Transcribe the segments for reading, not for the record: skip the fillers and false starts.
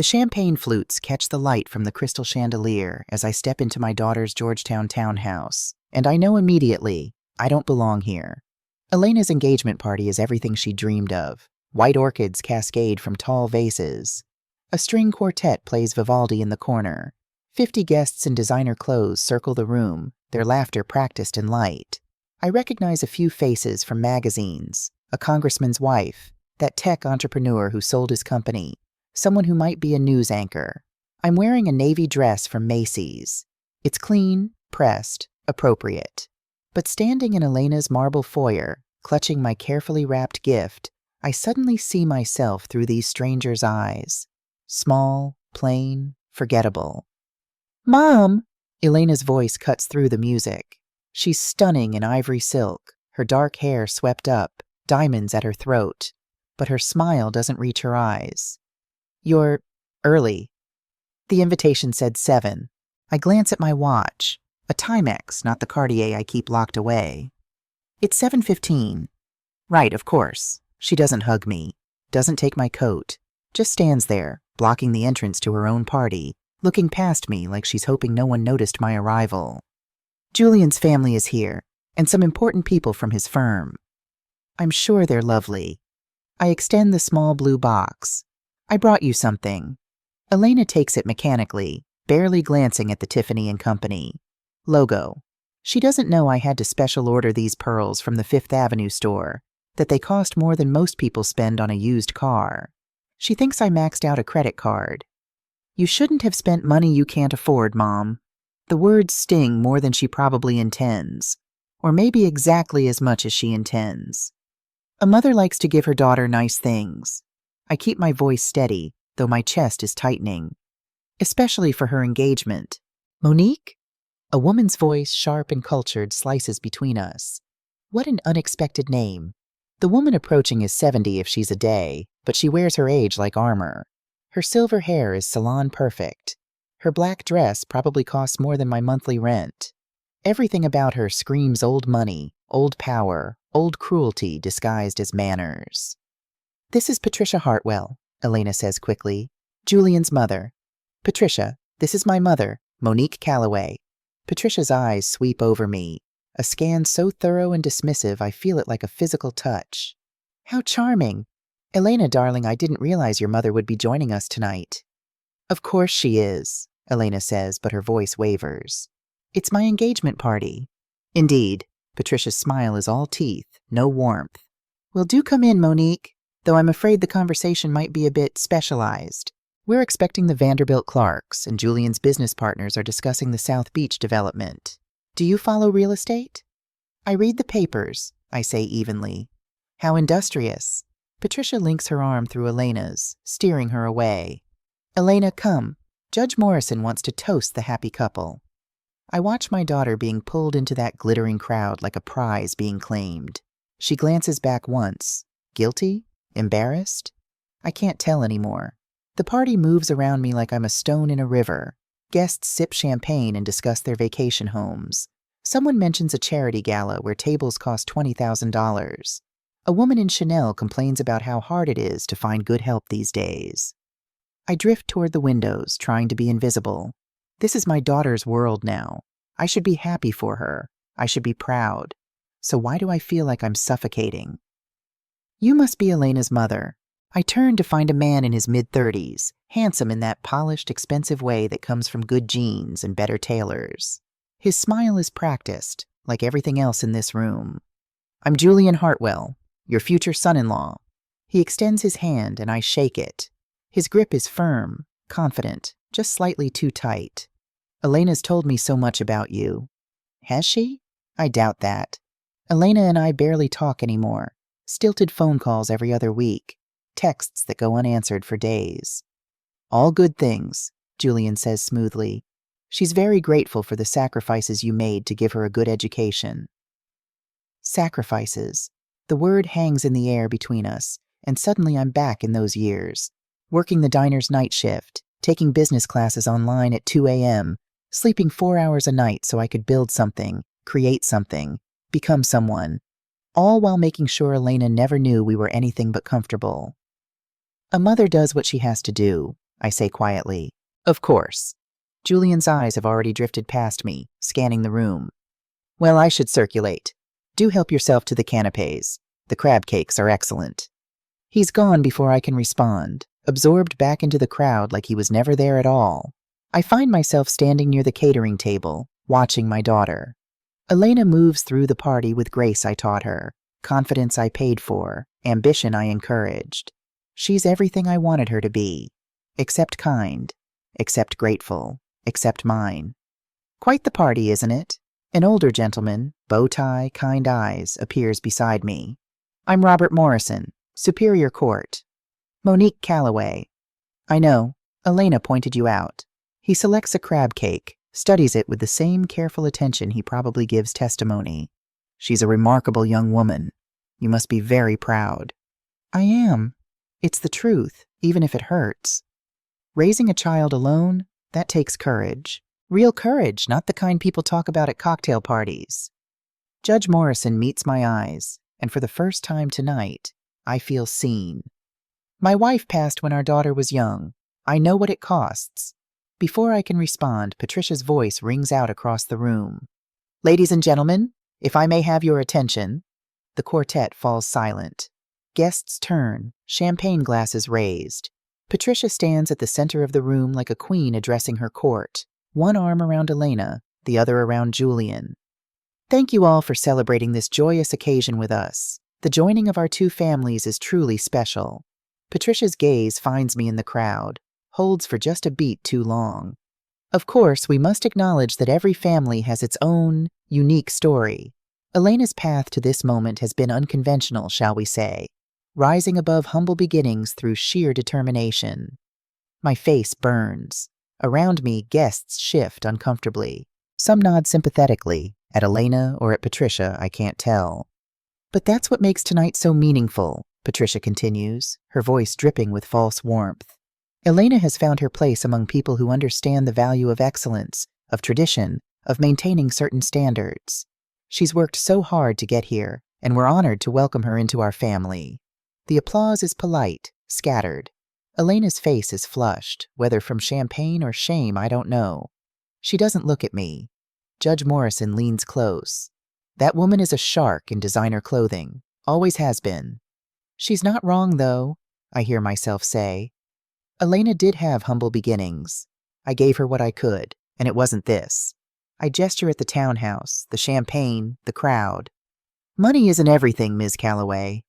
The champagne flutes catch the light from the crystal chandelier as I step into my daughter's Georgetown townhouse, and I know immediately I don't belong here. Elena's engagement party is everything she dreamed of. White orchids cascade from tall vases. A string quartet plays Vivaldi in the corner. 50 guests in designer clothes circle the room, their laughter practiced and light. I recognize a few faces from magazines, a congressman's wife, that tech entrepreneur who sold his company, someone who might be a news anchor. I'm wearing a navy dress from Macy's. It's clean, pressed, appropriate. But standing in Elena's marble foyer, clutching my carefully wrapped gift, I suddenly see myself through these strangers' eyes. Small, plain, forgettable. "Mom!" Elena's voice cuts through the music. She's stunning in ivory silk, her dark hair swept up, diamonds at her throat. But her smile doesn't reach her eyes. "You're early." The invitation said 7. I glance at my watch. A Timex, not the Cartier I keep locked away. It's 7:15. Right, of course. She doesn't hug me, doesn't take my coat, just stands there, blocking the entrance to her own party, looking past me like she's hoping no one noticed my arrival. Julian's family is here, and some important people from his firm. I'm sure they're lovely. I extend the small blue box. "I brought you something." Elena takes it mechanically, barely glancing at the Tiffany & Company logo. She doesn't know I had to special order these pearls from the Fifth Avenue store, that they cost more than most people spend on a used car. She thinks I maxed out a credit card. "You shouldn't have spent money you can't afford, Mom." The words sting more than she probably intends, or maybe exactly as much as she intends. A mother likes to give her daughter nice things. I keep my voice steady, though my chest is tightening. Especially for her engagement. "Monique?" A woman's voice, sharp and cultured, slices between us. What an unexpected name. The woman approaching is 70 if she's a day, but she wears her age like armor. Her silver hair is salon perfect. Her black dress probably costs more than my monthly rent. Everything about her screams old money, old power, old cruelty disguised as manners. "This is Patricia Hartwell," Elena says quickly. "Julian's mother." "Patricia, this is my mother, Monique Calloway." Patricia's eyes sweep over me, a scan so thorough and dismissive I feel it like a physical touch. "How charming. Elena, darling, I didn't realize your mother would be joining us tonight." "Of course she is," Elena says, but her voice wavers. "It's my engagement party." "Indeed." Patricia's smile is all teeth, no warmth. "Well, do come in, Monique, though I'm afraid the conversation might be a bit specialized. We're expecting the Vanderbilt Clarks, and Julian's business partners are discussing the South Beach development. Do you follow real estate?" "I read the papers," I say evenly. "How industrious." Patricia links her arm through Elena's, steering her away. "Elena, come. Judge Morrison wants to toast the happy couple." I watch my daughter being pulled into that glittering crowd like a prize being claimed. She glances back once. Guilty? Embarrassed? I can't tell anymore. The party moves around me like I'm a stone in a river. Guests sip champagne and discuss their vacation homes. Someone mentions a charity gala where tables cost $20,000. A woman in Chanel complains about how hard it is to find good help these days. I drift toward the windows, trying to be invisible. This is my daughter's world now. I should be happy for her. I should be proud. So why do I feel like I'm suffocating? "You must be Elena's mother." I turn to find a man in his mid-30s, handsome in that polished, expensive way that comes from good genes and better tailors. His smile is practiced, like everything else in this room. "I'm Julian Hartwell, your future son-in-law." He extends his hand and I shake it. His grip is firm, confident, just slightly too tight. "Elena's told me so much about you." "Has she?" I doubt that. Elena and I barely talk anymore. Stilted phone calls every other week. Texts that go unanswered for days. "All good things," Julian says smoothly. "She's very grateful for the sacrifices you made to give her a good education." Sacrifices. The word hangs in the air between us, and suddenly I'm back in those years. Working the diner's night shift, taking business classes online at 2 a.m., sleeping 4 hours a night so I could build something, create something, become someone, all while making sure Elena never knew we were anything but comfortable. A mother does what she has to do. I say quietly. Of course. Julian's eyes have already drifted past me, scanning the room. Well, I should circulate. Do help yourself to the canapes. The crab cakes are excellent. He's gone before I can respond, absorbed back into the crowd like he was never there at all. I find myself standing near the catering table, watching my daughter. Elena moves through the party with grace I taught her, confidence I paid for, ambition I encouraged. She's everything I wanted her to be, except kind, except grateful, except mine. Quite the party, isn't it? An older gentleman, bow tie, kind eyes, appears beside me. I'm Robert Morrison, Superior Court. Monique Calloway. I know, Elena pointed you out. He selects a crab cake, studies it with the same careful attention he probably gives testimony. She's a remarkable young woman. You must be very proud. I am. It's the truth, even if it hurts. Raising a child alone, that takes courage. Real courage, not the kind people talk about at cocktail parties. Judge Morrison meets my eyes, and for the first time tonight, I feel seen. My wife passed when our daughter was young. I know what it costs. Before I can respond, Patricia's voice rings out across the room. Ladies and gentlemen, if I may have your attention. The quartet falls silent. Guests turn, champagne glasses raised. Patricia stands at the center of the room like a queen addressing her court, one arm around Elena, the other around Julian. Thank you all for celebrating this joyous occasion with us. The joining of our two families is truly special. Patricia's gaze finds me in the crowd, holds for just a beat too long. Of course, we must acknowledge that every family has its own, unique story. Elena's path to this moment has been unconventional, shall we say, rising above humble beginnings through sheer determination. My face burns. Around me, guests shift uncomfortably. Some nod sympathetically, at Elena or at Patricia, I can't tell. But that's what makes tonight so meaningful, Patricia continues, her voice dripping with false warmth. Elena has found her place among people who understand the value of excellence, of tradition, of maintaining certain standards. She's worked so hard to get here, and we're honored to welcome her into our family. The applause is polite, scattered. Elena's face is flushed, whether from champagne or shame, I don't know. She doesn't look at me. Judge Morrison leans close. That woman is a shark in designer clothing, always has been. She's not wrong, though, I hear myself say. Elena did have humble beginnings. I gave her what I could, and it wasn't this. I gesture at the townhouse, the champagne, the crowd. Money isn't everything, Ms. Calloway.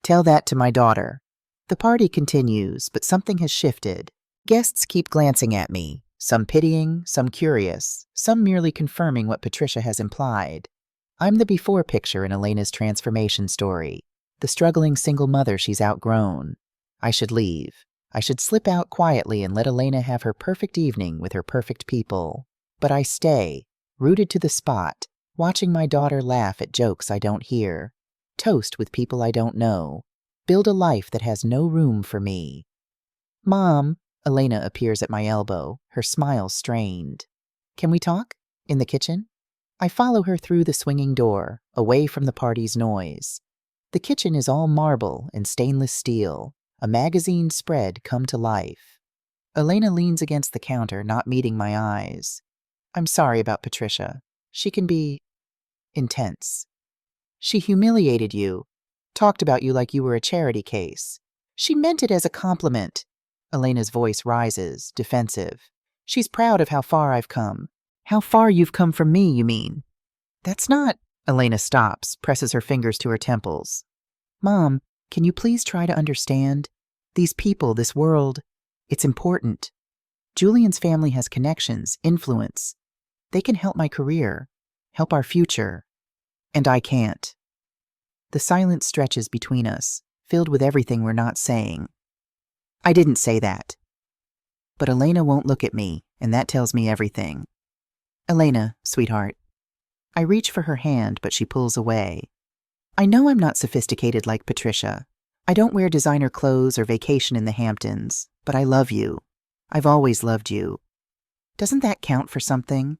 Tell that to my daughter. The party continues, but something has shifted. Guests keep glancing at me, some pitying, some curious, some merely confirming what Patricia has implied. I'm the before picture in Elena's transformation story, the struggling single mother she's outgrown. I should leave. I should slip out quietly and let Elena have her perfect evening with her perfect people. But I stay, rooted to the spot, watching my daughter laugh at jokes I don't hear, toast with people I don't know, build a life that has no room for me. Mom, Elena appears at my elbow, her smile strained. Can we talk? In the kitchen? I follow her through the swinging door, away from the party's noise. The kitchen is all marble and stainless steel, a magazine spread come to life. Elena leans against the counter, not meeting my eyes. I'm sorry about Patricia. She can be intense. She humiliated you, talked about you like you were a charity case. She meant it as a compliment. Elena's voice rises, defensive. She's proud of how far I've come. How far you've come from me, you mean? That's not... Elena stops, presses her fingers to her temples. Mom, can you please try to understand? These people, this world, it's important. Julian's family has connections, influence. They can help my career, help our future. And I can't. The silence stretches between us, filled with everything we're not saying. I didn't say that. But Elena won't look at me, and that tells me everything. Elena, sweetheart. I reach for her hand, but she pulls away. I know I'm not sophisticated like Patricia. I don't wear designer clothes or vacation in the Hamptons, but I love you. I've always loved you. Doesn't that count for something?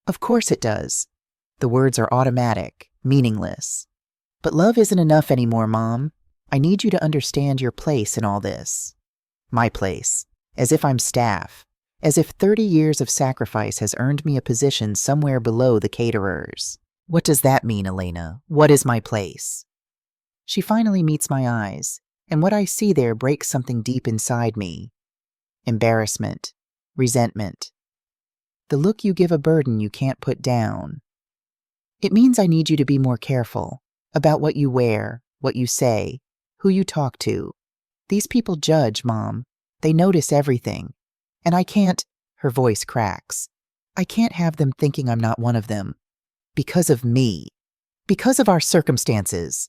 Of course it does. The words are automatic, meaningless. But love isn't enough anymore, Mom. I need you to understand your place in all this. My place. As if I'm staff. As if 30 years of sacrifice has earned me a position somewhere below the caterers. What does that mean, Elena? What is my place? She finally meets my eyes, and what I see there breaks something deep inside me. Embarrassment. Resentment. The look you give a burden you can't put down. It means I need you to be more careful about what you wear, what you say, who you talk to. These people judge, Mom. They notice everything. And I can't, her voice cracks. I can't have them thinking I'm not one of them. Because of me. Because of our circumstances.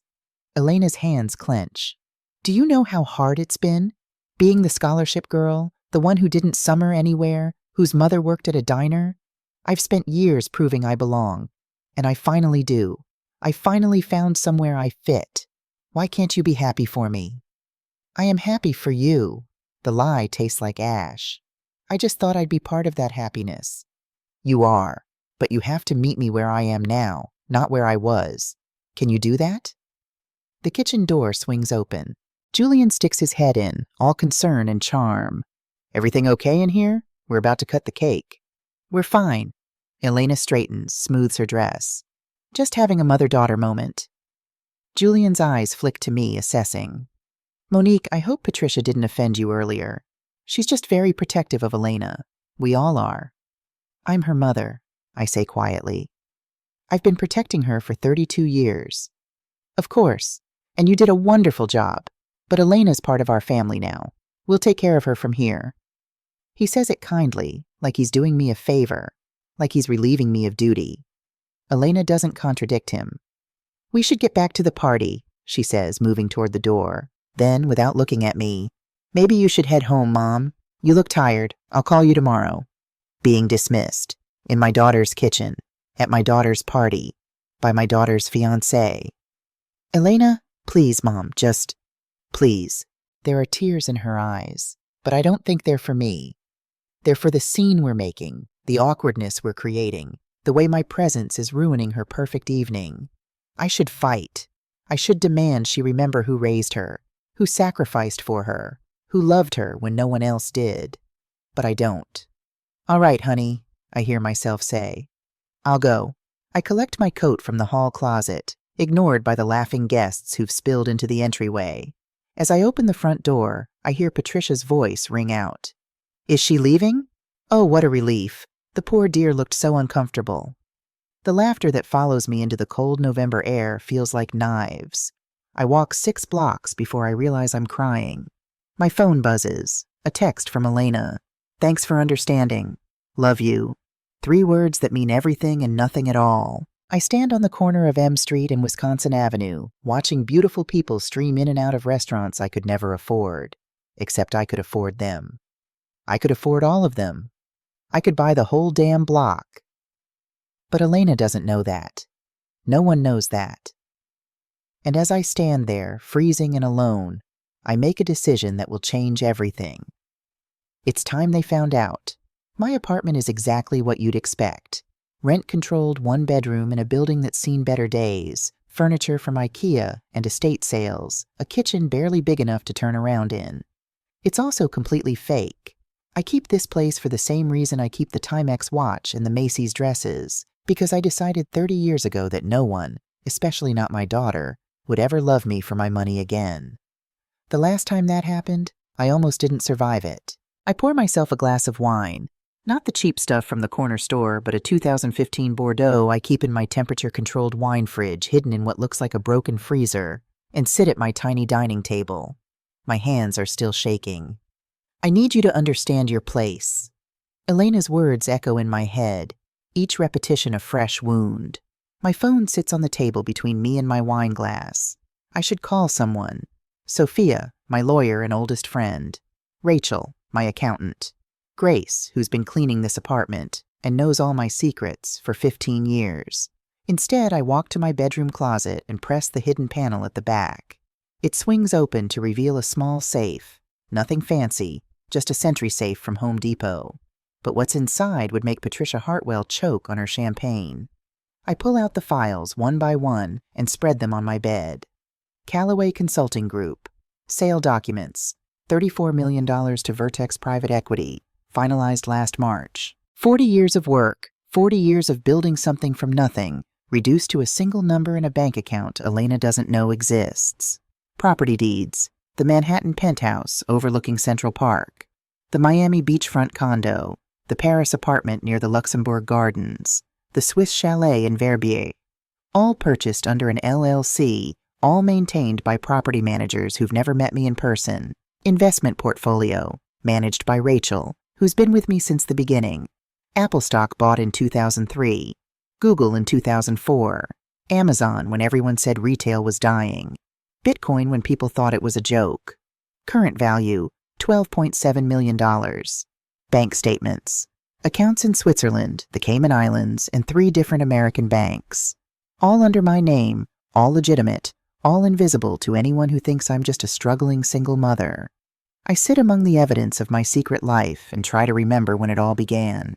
Elena's hands clench. Do you know how hard it's been? Being the scholarship girl, the one who didn't summer anywhere, whose mother worked at a diner? I've spent years proving I belong. And I finally do. I finally found somewhere I fit. Why can't you be happy for me? I am happy for you. The lie tastes like ash. I just thought I'd be part of that happiness. You are, but you have to meet me where I am now, not where I was. Can you do that? The kitchen door swings open. Julian sticks his head in, all concern and charm. Everything okay in here? We're about to cut the cake. We're fine. Elena straightens, smooths her dress. Just having a mother-daughter moment. Julian's eyes flick to me, assessing. Monique, I hope Patricia didn't offend you earlier. She's just very protective of Elena. We all are. I'm her mother, I say quietly. I've been protecting her for 32 years. Of course, and you did a wonderful job. But Elena's part of our family now. We'll take care of her from here. He says it kindly, like he's doing me a favor, like he's relieving me of duty. Elena doesn't contradict him. We should get back to the party, she says, moving toward the door. Then, without looking at me, maybe you should head home, Mom. You look tired. I'll call you tomorrow. Being dismissed. In my daughter's kitchen. At my daughter's party. By my daughter's fiancé. Elena, please, Mom, just... Please. There are tears in her eyes, but I don't think they're for me. They're for the scene we're making, the awkwardness we're creating, the way my presence is ruining her perfect evening. I should fight. I should demand she remember who raised her, who sacrificed for her, who loved her when no one else did. But I don't. All right, honey, I hear myself say. I'll go. I collect my coat from the hall closet, ignored by the laughing guests who've spilled into the entryway. As I open the front door, I hear Patricia's voice ring out. Is she leaving? Oh, what a relief. The poor dear looked so uncomfortable. The laughter that follows me into the cold November air feels like knives. I walk 6 blocks before I realize I'm crying. My phone buzzes. A text from Elena. Thanks for understanding. Love you. 3 words that mean everything and nothing at all. I stand on the corner of M Street and Wisconsin Avenue, watching beautiful people stream in and out of restaurants I could never afford. Except I could afford them. I could afford all of them. I could buy the whole damn block. But Elena doesn't know that. No one knows that. And as I stand there, freezing and alone, I make a decision that will change everything. It's time they found out. My apartment is exactly what you'd expect. Rent-controlled 1-bedroom in a building that's seen better days, furniture from IKEA and estate sales, a kitchen barely big enough to turn around in. It's also completely fake. I keep this place for the same reason I keep the Timex watch and the Macy's dresses, because I decided 30 years ago that no one, especially not my daughter, would ever love me for my money again. The last time that happened, I almost didn't survive it. I pour myself a glass of wine. Not the cheap stuff from the corner store, but a 2015 Bordeaux I keep in my temperature-controlled wine fridge hidden in what looks like a broken freezer, and sit at my tiny dining table. My hands are still shaking. I need you to understand your place. Elena's words echo in my head, each repetition a fresh wound. My phone sits on the table between me and my wine glass. I should call someone. Sophia, my lawyer and oldest friend. Rachel, my accountant. Grace, who's been cleaning this apartment and knows all my secrets for 15 years. Instead, I walk to my bedroom closet and press the hidden panel at the back. It swings open to reveal a small safe. Nothing fancy, just a sentry safe from Home Depot. But what's inside would make Patricia Hartwell choke on her champagne. I pull out the files one by one and spread them on my bed. Callaway Consulting Group. Sale documents. $34 million to Vertex Private Equity, finalized last March. 40 years of work, 40 years of building something from nothing, reduced to a single number in a bank account Elena doesn't know exists. Property deeds, the Manhattan penthouse overlooking Central Park, the Miami beachfront condo, the Paris apartment near the Luxembourg Gardens, the Swiss chalet in Verbier, all purchased under an LLC, all maintained by property managers who've never met me in person. Investment portfolio, managed by Rachel, who's been with me since the beginning. Apple stock bought in 2003, Google in 2004, Amazon when everyone said retail was dying, Bitcoin when people thought it was a joke. Current value, $12.7 million. Bank statements. Accounts in Switzerland, the Cayman Islands, and 3 different American banks. All under my name, all legitimate, all invisible to anyone who thinks I'm just a struggling single mother. I sit among the evidence of my secret life and try to remember when it all began.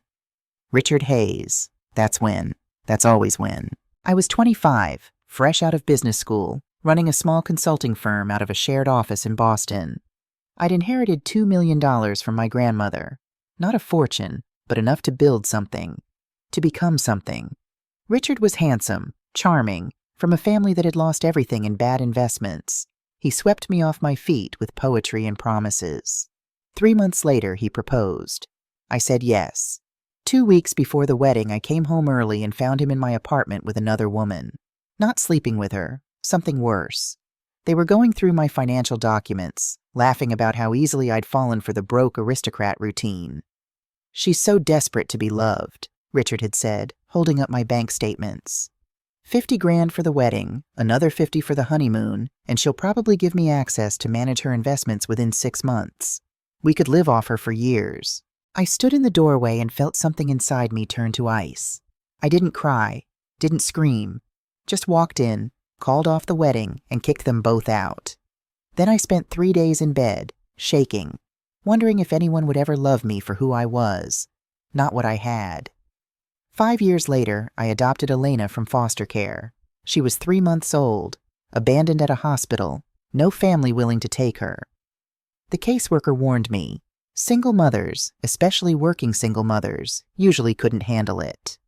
Richard Hayes. That's when. That's always when. I was 25, fresh out of business school, running a small consulting firm out of a shared office in Boston. I'd inherited $2 million from my grandmother. Not a fortune, but enough to build something. To become something. Richard was handsome, charming, from a family that had lost everything in bad investments. He swept me off my feet with poetry and promises. 3 months later, he proposed. I said yes. 2 weeks before the wedding, I came home early and found him in my apartment with another woman. Not sleeping with her, something worse. They were going through my financial documents, laughing about how easily I'd fallen for the broke aristocrat routine. She's so desperate to be loved, Richard had said, holding up my bank statements. 50 grand for the wedding, another 50 for the honeymoon, and she'll probably give me access to manage her investments within 6 months. We could live off her for years. I stood in the doorway and felt something inside me turn to ice. I didn't cry, didn't scream, just walked in, called off the wedding, and kicked them both out. Then I spent 3 days in bed, shaking, wondering if anyone would ever love me for who I was, not what I had. 5 years later, I adopted Elena from foster care. She was 3 months old, abandoned at a hospital, no family willing to take her. The caseworker warned me, single mothers, especially working single mothers, usually couldn't handle it.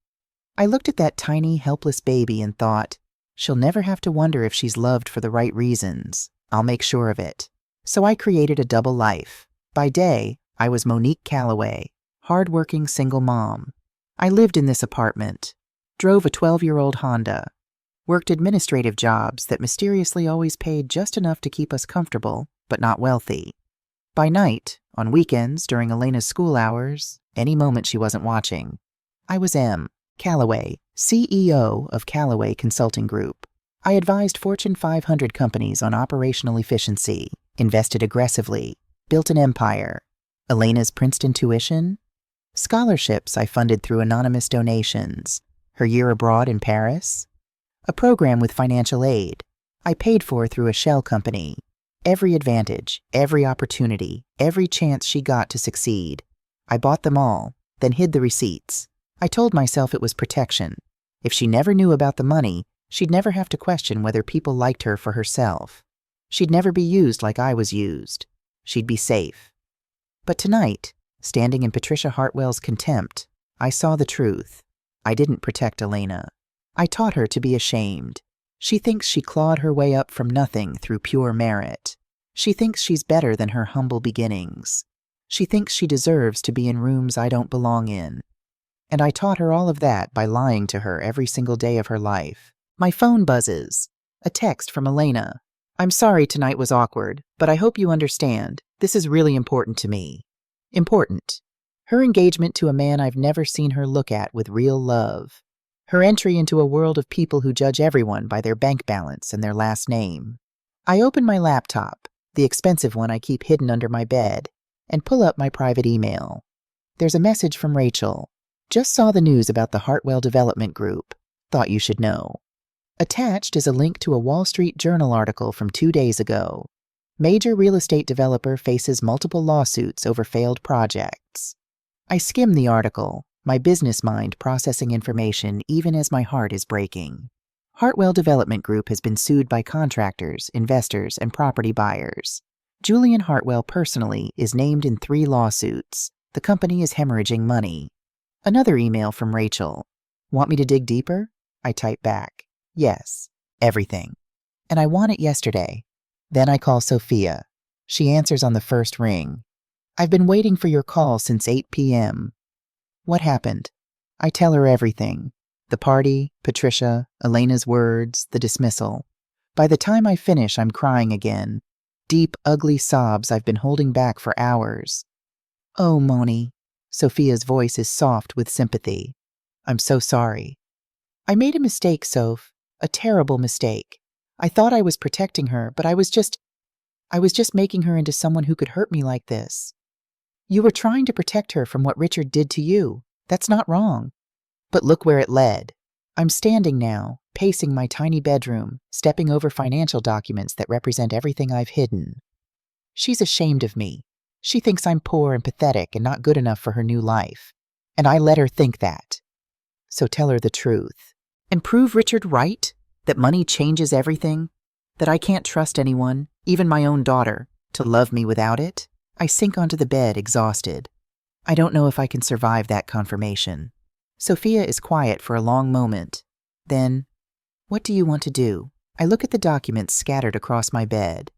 I looked at that tiny, helpless baby and thought, she'll never have to wonder if she's loved for the right reasons. I'll make sure of it. So I created a double life. By day, I was Monique Calloway, hard-working single mom. I lived in this apartment, drove a 12-year-old Honda, worked administrative jobs that mysteriously always paid just enough to keep us comfortable, but not wealthy. By night, on weekends, during Elena's school hours, any moment she wasn't watching, I was M. Calloway, CEO of Calloway Consulting Group. I advised Fortune 500 companies on operational efficiency, invested aggressively, built an empire. Elena's Princeton tuition? Scholarships I funded through anonymous donations. Her year abroad in Paris? A program with financial aid I paid for through a shell company. Every advantage, every opportunity, every chance she got to succeed. I bought them all, then hid the receipts. I told myself it was protection. If she never knew about the money, she'd never have to question whether people liked her for herself. She'd never be used like I was used. She'd be safe. But tonight, standing in Patricia Hartwell's contempt, I saw the truth. I didn't protect Elena. I taught her to be ashamed. She thinks she clawed her way up from nothing through pure merit. She thinks she's better than her humble beginnings. She thinks she deserves to be in rooms I don't belong in. And I taught her all of that by lying to her every single day of her life. My phone buzzes. A text from Elena. I'm sorry tonight was awkward, but I hope you understand. This is really important to me. Important. Her engagement to a man I've never seen her look at with real love. Her entry into a world of people who judge everyone by their bank balance and their last name. I open my laptop, the expensive one I keep hidden under my bed, and pull up my private email. There's a message from Rachel. Just saw the news about the Hartwell Development Group. Thought you should know. Attached is a link to a Wall Street Journal article from 2 days ago. Major real estate developer faces multiple lawsuits over failed projects. I skim the article, my business mind processing information even as my heart is breaking. Hartwell Development Group has been sued by contractors, investors, and property buyers. Julian Hartwell personally is named in 3 lawsuits. The company is hemorrhaging money. Another email from Rachel. Want me to dig deeper? I type back. Yes, everything. And I want it yesterday. Then I call Sophia. She answers on the first ring. I've been waiting for your call since 8 p.m. What happened? I tell her everything. The party, Patricia, Elena's words, the dismissal. By the time I finish, I'm crying again. Deep, ugly sobs I've been holding back for hours. Oh, Moni. Sophia's voice is soft with sympathy. I'm so sorry. I made a mistake, Soph. A terrible mistake. I thought I was protecting her, but I was just making her into someone who could hurt me like this. You were trying to protect her from what Richard did to you. That's not wrong. But look where it led. I'm standing now, pacing my tiny bedroom, stepping over financial documents that represent everything I've hidden. She's ashamed of me. She thinks I'm poor and pathetic and not good enough for her new life. And I let her think that. So tell her the truth. And prove Richard right? That money changes everything? That I can't trust anyone, even my own daughter, to love me without it? I sink onto the bed, exhausted. I don't know if I can survive that confirmation. Sophia is quiet for a long moment. Then, what do you want to do? I look at the documents scattered across my bed.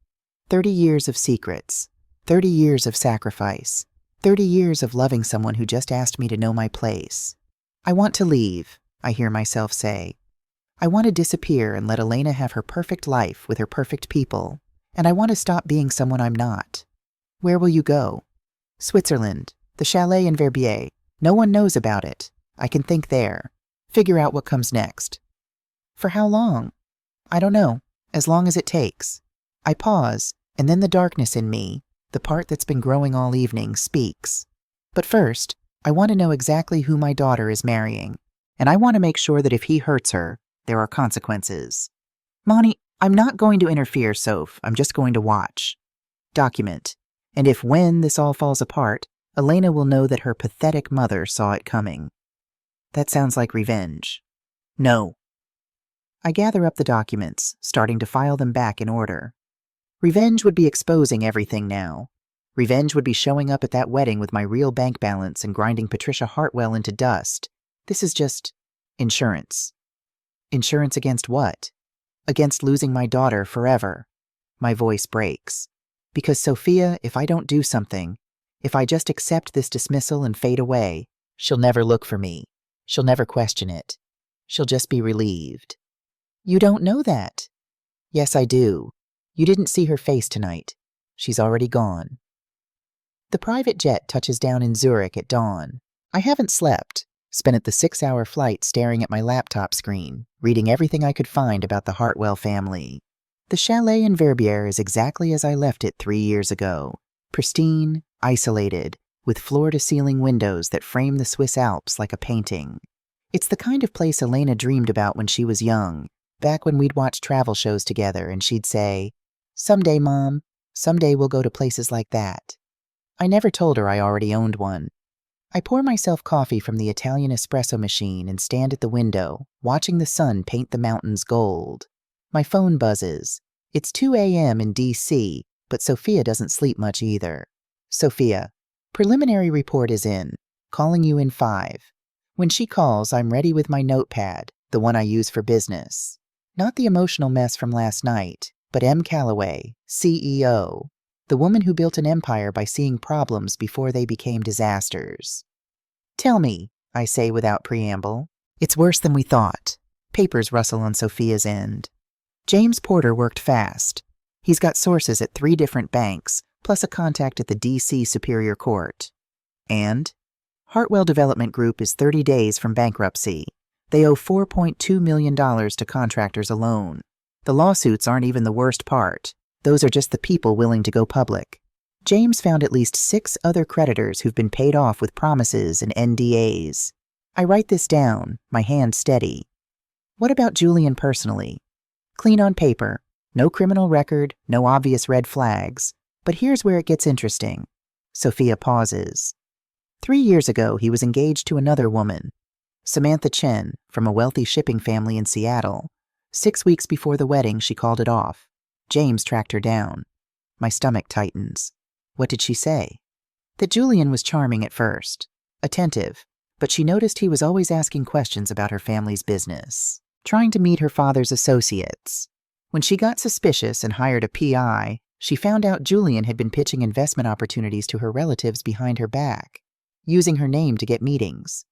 30 years of secrets. 30 years of sacrifice. 30 years of loving someone who just asked me to know my place. I want to leave, I hear myself say. I want to disappear and let Elena have her perfect life with her perfect people. And I want to stop being someone I'm not. Where will you go? Switzerland. The chalet in Verbier. No one knows about it. I can think there. Figure out what comes next. For how long? I don't know. As long as it takes. I pause, and then the darkness in me, the part that's been growing all evening, speaks. But first, I want to know exactly who my daughter is marrying. And I want to make sure that if he hurts her, there are consequences. Moni, I'm not going to interfere, Soph. I'm just going to watch. Document. And if when this all falls apart, Elena will know that her pathetic mother saw it coming. That sounds like revenge. No. I gather up the documents, starting to file them back in order. Revenge would be exposing everything now. Revenge would be showing up at that wedding with my real bank balance and grinding Patricia Hartwell into dust. This is just insurance. Insurance against what? Against losing my daughter forever. My voice breaks. Because Sophia, if I don't do something, if I just accept this dismissal and fade away, she'll never look for me. She'll never question it. She'll just be relieved. You don't know that. Yes, I do. You didn't see her face tonight. She's already gone. The private jet touches down in Zurich at dawn. I haven't slept. Spent the 6-hour flight staring at my laptop screen, reading everything I could find about the Hartwell family. The chalet in Verbier is exactly as I left it 3 years ago. Pristine, isolated, with floor-to-ceiling windows that frame the Swiss Alps like a painting. It's the kind of place Elena dreamed about when she was young, back when we'd watch travel shows together and she'd say, "Someday, Mom, someday we'll go to places like that." I never told her I already owned one. I pour myself coffee from the Italian espresso machine and stand at the window, watching the sun paint the mountains gold. My phone buzzes. It's 2 a.m. in D.C., but Sophia doesn't sleep much either. Sophia, preliminary report is in. Calling you in 5. When she calls, I'm ready with my notepad, the one I use for business. Not the emotional mess from last night, but M. Calloway, CEO, the woman who built an empire by seeing problems before they became disasters. Tell me, I say without preamble. It's worse than we thought. Papers rustle on Sophia's end. James Porter worked fast. He's got sources at 3 different banks, plus a contact at the D.C. Superior Court. And Hartwell Development Group is 30 days from bankruptcy. They owe $4.2 million to contractors alone. The lawsuits aren't even the worst part. Those are just the people willing to go public. James found at least 6 other creditors who've been paid off with promises and NDAs. I write this down, my hand steady. What about Julian personally? Clean on paper. No criminal record, no obvious red flags. But here's where it gets interesting. Sophia pauses. 3 years ago, he was engaged to another woman, Samantha Chen, from a wealthy shipping family in Seattle. 6 weeks before the wedding, she called it off. James tracked her down. My stomach tightens. What did she say? That Julian was charming at first, attentive, but she noticed he was always asking questions about her family's business, trying to meet her father's associates. When she got suspicious and hired a PI, she found out Julian had been pitching investment opportunities to her relatives behind her back, using her name to get meetings.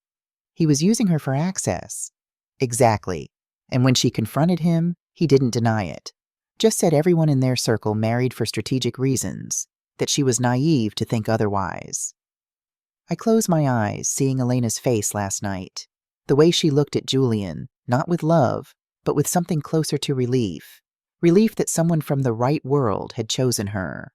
He was using her for access. Exactly. And when she confronted him, he didn't deny it. Just said everyone in their circle married for strategic reasons, that she was naive to think otherwise. I closed my eyes, seeing Elena's face last night. The way she looked at Julian, not with love, but with something closer to relief. Relief that someone from the right world had chosen her.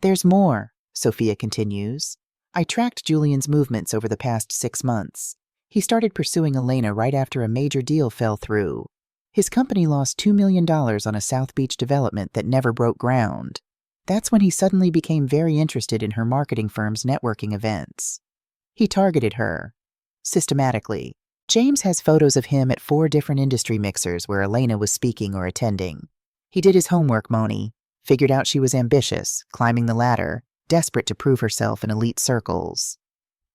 There's more, Sophia continues. I tracked Julian's movements over the past 6 months. He started pursuing Elena right after a major deal fell through. His company lost $2 million on a South Beach development that never broke ground. That's when he suddenly became very interested in her marketing firm's networking events. He targeted her. Systematically. James has photos of him at 4 different industry mixers where Elena was speaking or attending. He did his homework, Moni. Figured out she was ambitious, climbing the ladder, desperate to prove herself in elite circles.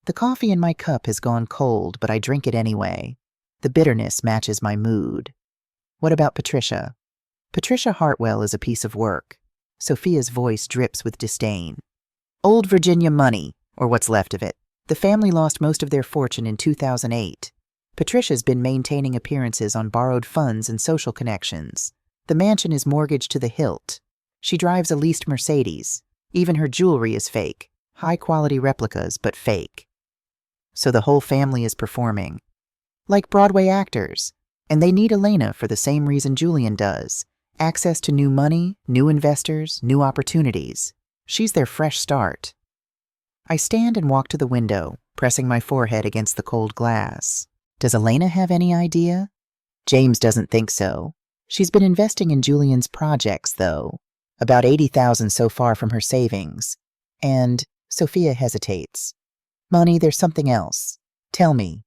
The coffee in my cup has gone cold, but I drink it anyway. The bitterness matches my mood. What about Patricia? Patricia Hartwell is a piece of work. Sophia's voice drips with disdain. Old Virginia money, or what's left of it. The family lost most of their fortune in 2008. Patricia's been maintaining appearances on borrowed funds and social connections. The mansion is mortgaged to the hilt. She drives a leased Mercedes. Even her jewelry is fake. High-quality replicas, but fake. So the whole family is performing. Like Broadway actors. And they need Elena for the same reason Julian does. Access to new money, new investors, new opportunities. She's their fresh start. I stand and walk to the window, pressing my forehead against the cold glass. Does Elena have any idea? James doesn't think so. She's been investing in Julian's projects, though. About $80,000 so far from her savings. And Sophia hesitates. Moni, there's something else. Tell me.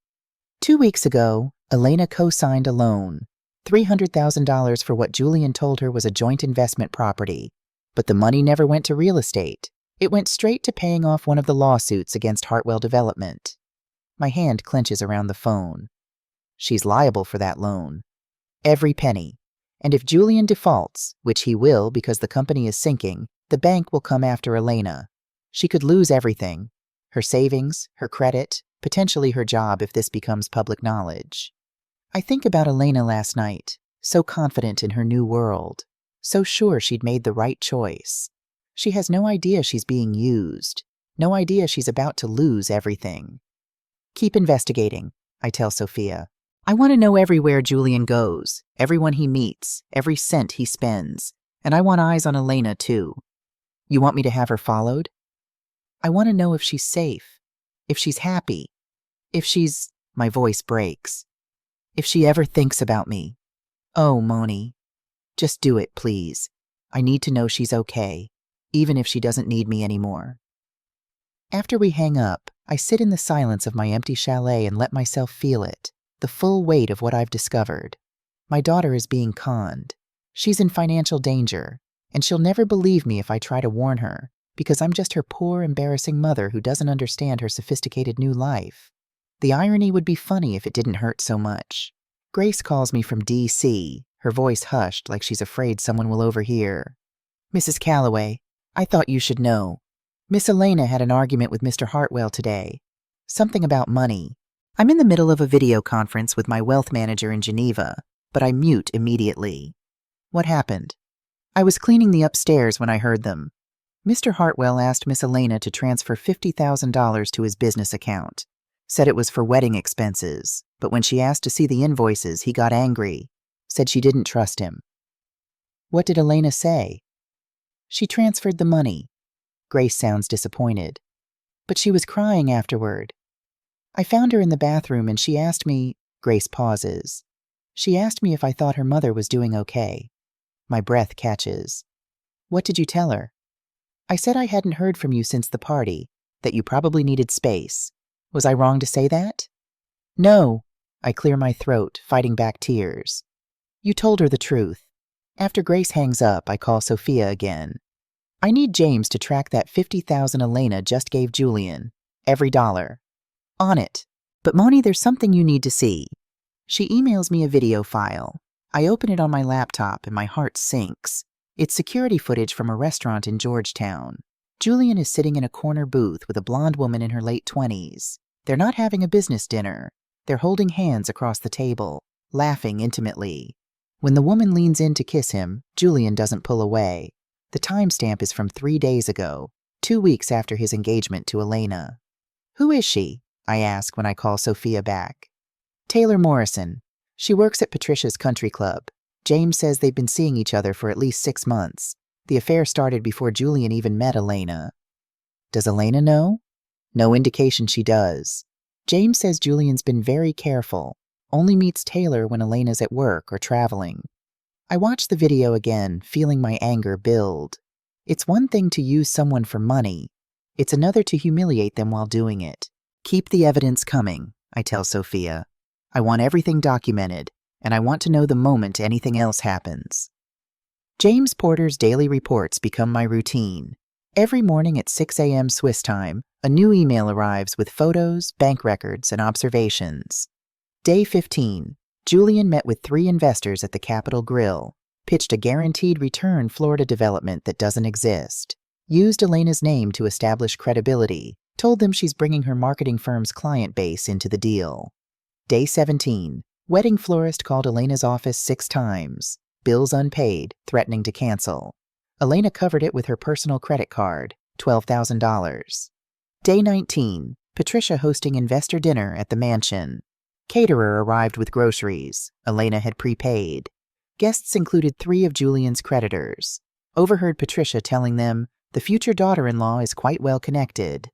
2 weeks ago, Elena co-signed a loan. $300,000 for what Julian told her was a joint investment property. But the money never went to real estate. It went straight to paying off one of the lawsuits against Hartwell Development. My hand clenches around the phone. She's liable for that loan. Every penny. And if Julian defaults, which he will because the company is sinking, the bank will come after Elena. She could lose everything. Her savings, her credit, potentially her job if this becomes public knowledge. I think about Elena last night, so confident in her new world, so sure she'd made the right choice. She has no idea she's being used, no idea she's about to lose everything. Keep investigating, I tell Sophia. I want to know everywhere Julian goes, everyone he meets, every cent he spends, and I want eyes on Elena too. You want me to have her followed? I want to know if she's safe, if she's happy, if she's... My voice breaks. If she ever thinks about me. Oh, Moni. Just do it, please. I need to know she's okay, even if she doesn't need me anymore. After we hang up, I sit in the silence of my empty chalet and let myself feel it, the full weight of what I've discovered. My daughter is being conned. She's in financial danger, and she'll never believe me if I try to warn her, because I'm just her poor, embarrassing mother who doesn't understand her sophisticated new life. The irony would be funny if it didn't hurt so much. Grace calls me from D.C., her voice hushed like she's afraid someone will overhear. Mrs. Calloway, I thought you should know. Miss Elena had an argument with Mr. Hartwell today. Something about money. I'm in the middle of a video conference with my wealth manager in Geneva, but I mute immediately. What happened? I was cleaning the upstairs when I heard them. Mr. Hartwell asked Miss Elena to transfer $50,000 to his business account. Said it was for wedding expenses, but when she asked to see the invoices, he got angry. Said she didn't trust him. What did Elena say? She transferred the money. Grace sounds disappointed. But she was crying afterward. I found her in the bathroom and she asked me... Grace pauses. She asked me if I thought her mother was doing okay. My breath catches. What did you tell her? I said I hadn't heard from you since the party, that you probably needed space. Was I wrong to say that? No. I clear my throat, fighting back tears. You told her the truth. After Grace hangs up, I call Sophia again. I need James to track that $50,000 Elena just gave Julian. Every dollar. On it. But Moni, there's something you need to see. She emails me a video file. I open it on my laptop and my heart sinks. It's security footage from a restaurant in Georgetown. Julian is sitting in a corner booth with a blonde woman in her late 20s. They're not having a business dinner. They're holding hands across the table, laughing intimately. When the woman leans in to kiss him, Julian doesn't pull away. The timestamp is from 3 days ago, 2 weeks after his engagement to Elena. Who is she? I ask when I call Sophia back. Taylor Morrison. She works at Patricia's country club. James says they've been seeing each other for at least 6 months. The affair started before Julian even met Elena. Does Elena know? No indication she does. James says Julian's been very careful, only meets Taylor when Elena's at work or traveling. I watch the video again, feeling my anger build. It's one thing to use someone for money. It's another to humiliate them while doing it. Keep the evidence coming, I tell Sophia. I want everything documented, and I want to know the moment anything else happens. James Porter's daily reports become my routine. Every morning at 6 a.m. Swiss time, a new email arrives with photos, bank records, and observations. Day 15. Julian met with 3 investors at the Capitol Grill, pitched a guaranteed return Florida development that doesn't exist, used Elena's name to establish credibility, told them she's bringing her marketing firm's client base into the deal. Day 17. Wedding florist called Elena's office 6 times, bills unpaid, threatening to cancel. Elena covered it with her personal credit card, $12,000. Day 19. Patricia hosting investor dinner at the mansion. Caterer arrived with groceries. Elena had prepaid. Guests included 3 of Julian's creditors. Overheard Patricia telling them, the future daughter-in-law is quite well connected.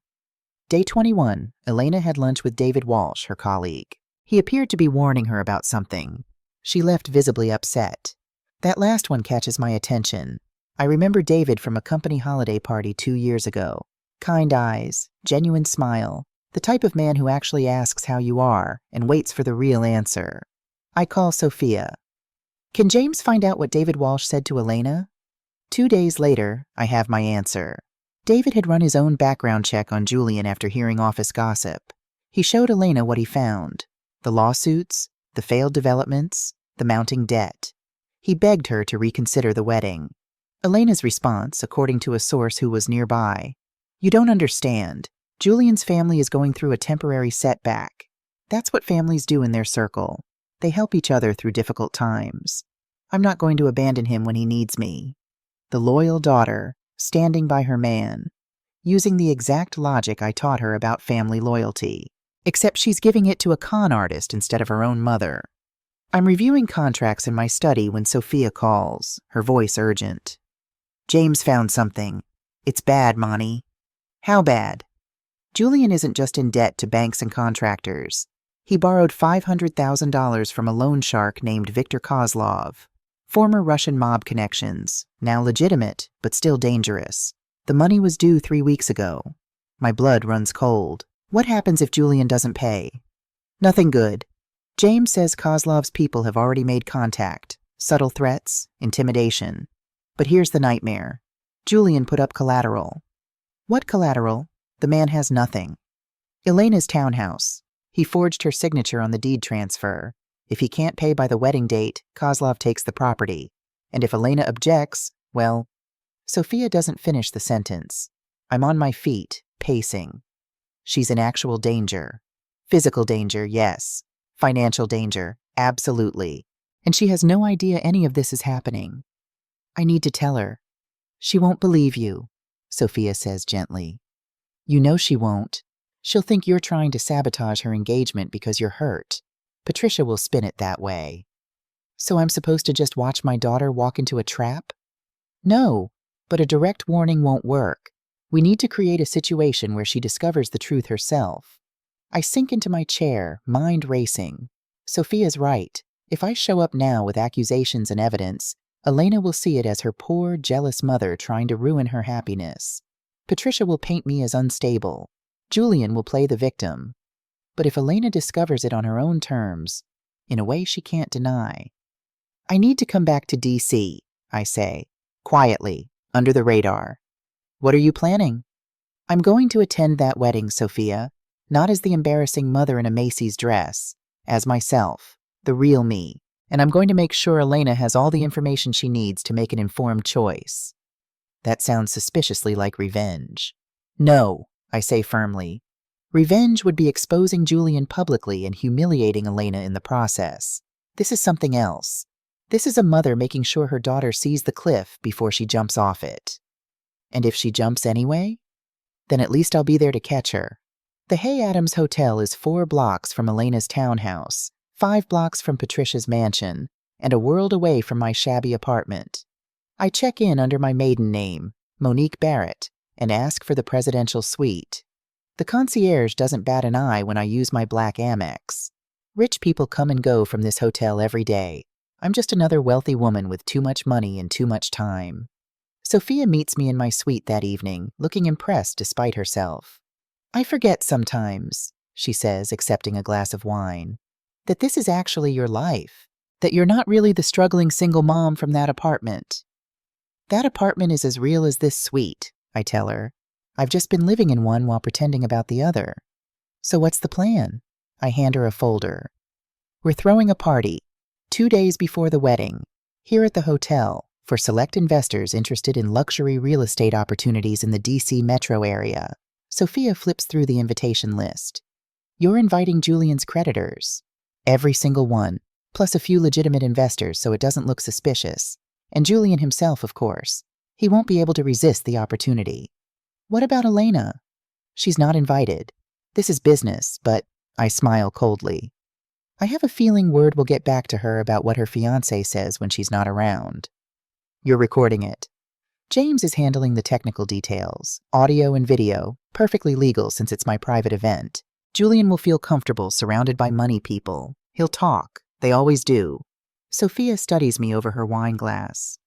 Day 21. Elena had lunch with David Walsh, her colleague. He appeared to be warning her about something. She left visibly upset. That last one catches my attention. I remember David from a company holiday party 2 years ago. Kind eyes, genuine smile, the type of man who actually asks how you are and waits for the real answer. I call Sophia. Can James find out what David Walsh said to Elena? 2 days later, I have my answer. David had run his own background check on Julian after hearing office gossip. He showed Elena what he found. The lawsuits, the failed developments, the mounting debt. He begged her to reconsider the wedding. Elena's response, according to a source who was nearby, "You don't understand. Julian's family is going through a temporary setback. That's what families do in their circle. They help each other through difficult times. I'm not going to abandon him when he needs me." The loyal daughter, standing by her man, using the exact logic I taught her about family loyalty, except she's giving it to a con artist instead of her own mother. I'm reviewing contracts in my study when Sophia calls, her voice urgent. James found something. It's bad, Moni. How bad? Julian isn't just in debt to banks and contractors. He borrowed $500,000 from a loan shark named Viktor Kozlov. Former Russian mob connections, now legitimate, but still dangerous. The money was due 3 weeks ago. My blood runs cold. What happens if Julian doesn't pay? Nothing good. James says Kozlov's people have already made contact. Subtle threats, intimidation. But here's the nightmare. Julian put up collateral. What collateral? The man has nothing. Elena's townhouse. He forged her signature on the deed transfer. If he can't pay by the wedding date, Kozlov takes the property. And if Elena objects, well... Sophia doesn't finish the sentence. I'm on my feet, pacing. She's in actual danger. Physical danger, yes. Financial danger, absolutely. And she has no idea any of this is happening. I need to tell her. She won't believe you, Sophia says gently. You know she won't. She'll think you're trying to sabotage her engagement because you're hurt. Patricia will spin it that way. So I'm supposed to just watch my daughter walk into a trap? No, but a direct warning won't work. We need to create a situation where she discovers the truth herself. I sink into my chair, mind racing. Sophia's right. If I show up now with accusations and evidence, Elena will see it as her poor, jealous mother trying to ruin her happiness. Patricia will paint me as unstable. Julian will play the victim. But if Elena discovers it on her own terms, in a way she can't deny. I need to come back to D.C., I say, quietly, under the radar. What are you planning? I'm going to attend that wedding, Sophia, not as the embarrassing mother in a Macy's dress, as myself, the real me, and I'm going to make sure Elena has all the information she needs to make an informed choice. That sounds suspiciously like revenge. No, I say firmly. Revenge would be exposing Julian publicly and humiliating Elena in the process. This is something else. This is a mother making sure her daughter sees the cliff before she jumps off it. And if she jumps anyway? Then at least I'll be there to catch her. The Hay Adams Hotel is 4 blocks from Elena's townhouse, 5 blocks from Patricia's mansion, and a world away from my shabby apartment. I check in under my maiden name, Monique Barrett, and ask for the presidential suite. The concierge doesn't bat an eye when I use my black Amex. Rich people come and go from this hotel every day. I'm just another wealthy woman with too much money and too much time. Sophia meets me in my suite that evening, looking impressed despite herself. I forget sometimes, she says, accepting a glass of wine, that this is actually your life, that you're not really the struggling single mom from that apartment. That apartment is as real as this suite, I tell her. I've just been living in one while pretending about the other. So what's the plan? I hand her a folder. We're throwing a party, 2 days before the wedding, here at the hotel, for select investors interested in luxury real estate opportunities in the DC metro area. Sophia flips through the invitation list. You're inviting Julian's creditors. Every single one, plus a few legitimate investors so it doesn't look suspicious. And Julian himself, of course. He won't be able to resist the opportunity. What about Elena? She's not invited. This is business, but I smile coldly. I have a feeling word will get back to her about what her fiancé says when she's not around. You're recording it. James is handling the technical details, audio and video, perfectly legal since it's my private event. Julian will feel comfortable surrounded by money people. He'll talk. They always do. Sophia studies me over her wine glass.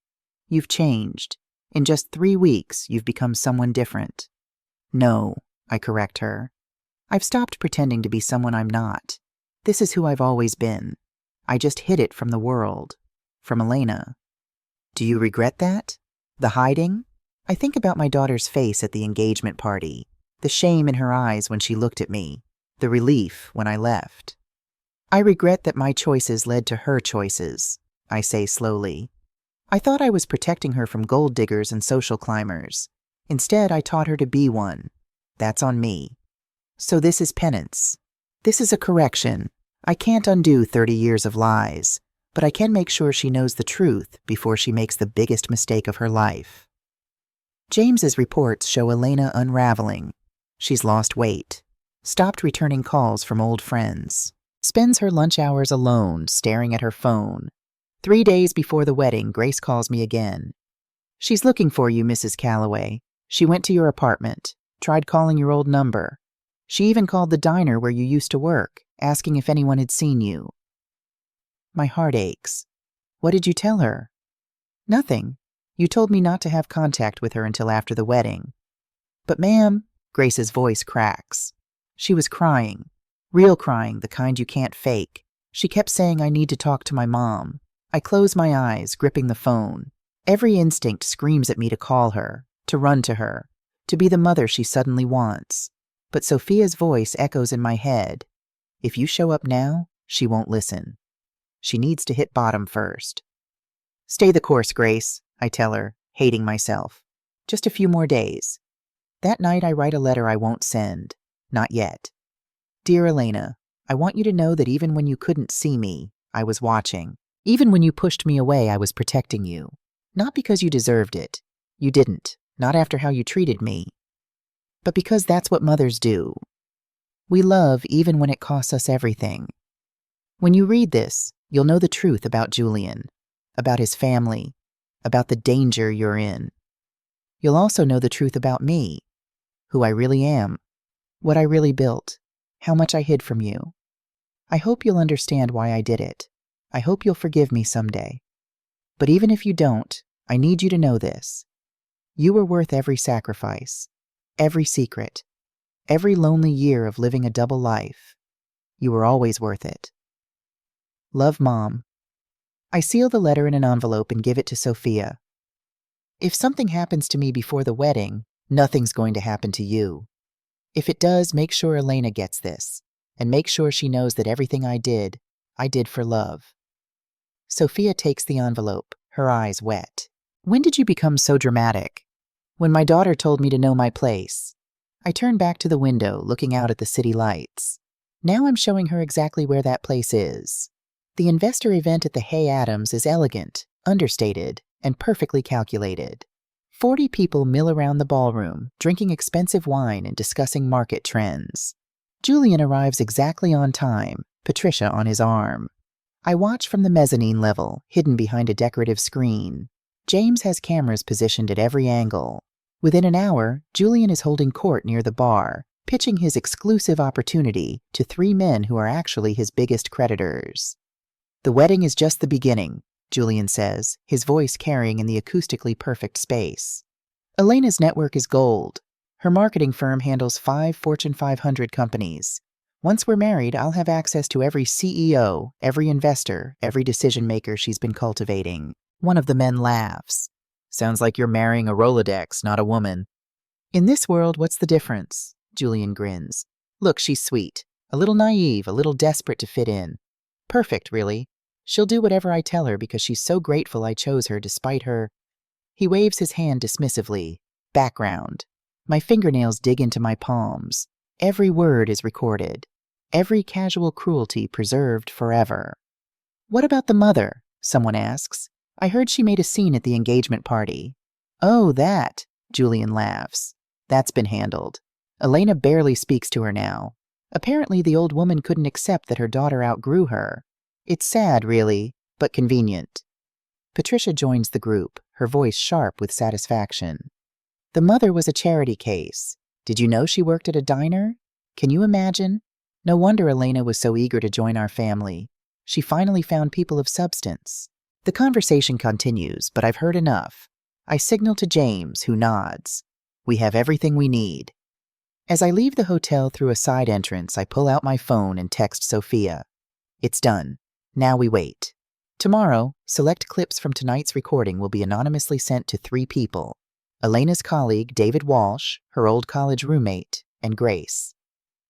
You've changed. In just 3 weeks, you've become someone different. No, I correct her. I've stopped pretending to be someone I'm not. This is who I've always been. I just hid it from the world. From Elena. Do you regret that? The hiding? I think about my daughter's face at the engagement party. The shame in her eyes when she looked at me. The relief when I left. I regret that my choices led to her choices, I say slowly. I thought I was protecting her from gold diggers and social climbers. Instead, I taught her to be one. That's on me. So this is penance. This is a correction. I can't undo 30 years of lies, but I can make sure she knows the truth before she makes the biggest mistake of her life. James's reports show Elena unraveling. She's lost weight, stopped returning calls from old friends, spends her lunch hours alone staring at her phone. 3 days before the wedding, Grace calls me again. She's looking for you, Mrs. Calloway. She went to your apartment, tried calling your old number. She even called the diner where you used to work, asking if anyone had seen you. My heart aches. What did you tell her? Nothing. You told me not to have contact with her until after the wedding. But ma'am, Grace's voice cracks. She was crying. Real crying, the kind you can't fake. She kept saying I need to talk to my mom. I close my eyes, gripping the phone. Every instinct screams at me to call her, to run to her, to be the mother she suddenly wants. But Sophia's voice echoes in my head. If you show up now, she won't listen. She needs to hit bottom first. Stay the course, Grace, I tell her, hating myself. Just a few more days. That night I write a letter I won't send. Not yet. Dear Elena, I want you to know that even when you couldn't see me, I was watching. Even when you pushed me away, I was protecting you. Not because you deserved it. You didn't. Not after how you treated me. But because that's what mothers do. We love even when it costs us everything. When you read this, you'll know the truth about Julian, about his family, about the danger you're in. You'll also know the truth about me, who I really am, what I really built, how much I hid from you. I hope you'll understand why I did it. I hope you'll forgive me someday. But even if you don't, I need you to know this. You were worth every sacrifice, every secret, every lonely year of living a double life. You were always worth it. Love, Mom. I seal the letter in an envelope and give it to Sophia. If something happens to me before the wedding, Nothing's going to happen to you. If it does, make sure Elena gets this, and make sure she knows that everything I did for love. Sophia takes the envelope, her eyes wet. When did you become so dramatic? When my daughter told me to know my place. I turned back to the window, looking out at the city lights. Now I'm showing her exactly where that place is. The investor event at the Hay Adams is elegant, understated, and perfectly calculated. 40 people mill around the ballroom, drinking expensive wine and discussing market trends. Julian arrives exactly on time, Patricia on his arm. I watch from the mezzanine level, hidden behind a decorative screen. James has cameras positioned at every angle. Within an hour, Julian is holding court near the bar, pitching his exclusive opportunity to 3 men who are actually his biggest creditors. The wedding is just the beginning, Julian says, his voice carrying in the acoustically perfect space. Elena's network is gold. Her marketing firm handles 5 Fortune 500 companies. Once we're married, I'll have access to every CEO, every investor, every decision-maker she's been cultivating. One of the men laughs. Sounds like you're marrying a Rolodex, not a woman. In this world, what's the difference? Julian grins. Look, she's sweet. A little naive, a little desperate to fit in. Perfect, really. She'll do whatever I tell her because she's so grateful I chose her despite her. He waves his hand dismissively. Background. My fingernails dig into my palms. Every word is recorded. Every casual cruelty preserved forever. What about the mother? Someone asks. I heard she made a scene at the engagement party. Oh, that, Julian laughs. That's been handled. Elena barely speaks to her now. Apparently the old woman couldn't accept that her daughter outgrew her. It's sad, really, but convenient. Patricia joins the group, her voice sharp with satisfaction. The mother was a charity case. Did you know she worked at a diner? Can you imagine? No wonder Elena was so eager to join our family. She finally found people of substance. The conversation continues, but I've heard enough. I signal to James, who nods. We have everything we need. As I leave the hotel through a side entrance, I pull out my phone and text Sophia. It's done. Now we wait. Tomorrow, select clips from tonight's recording will be anonymously sent to 3 people. Elena's colleague, David Walsh, her old college roommate, and Grace.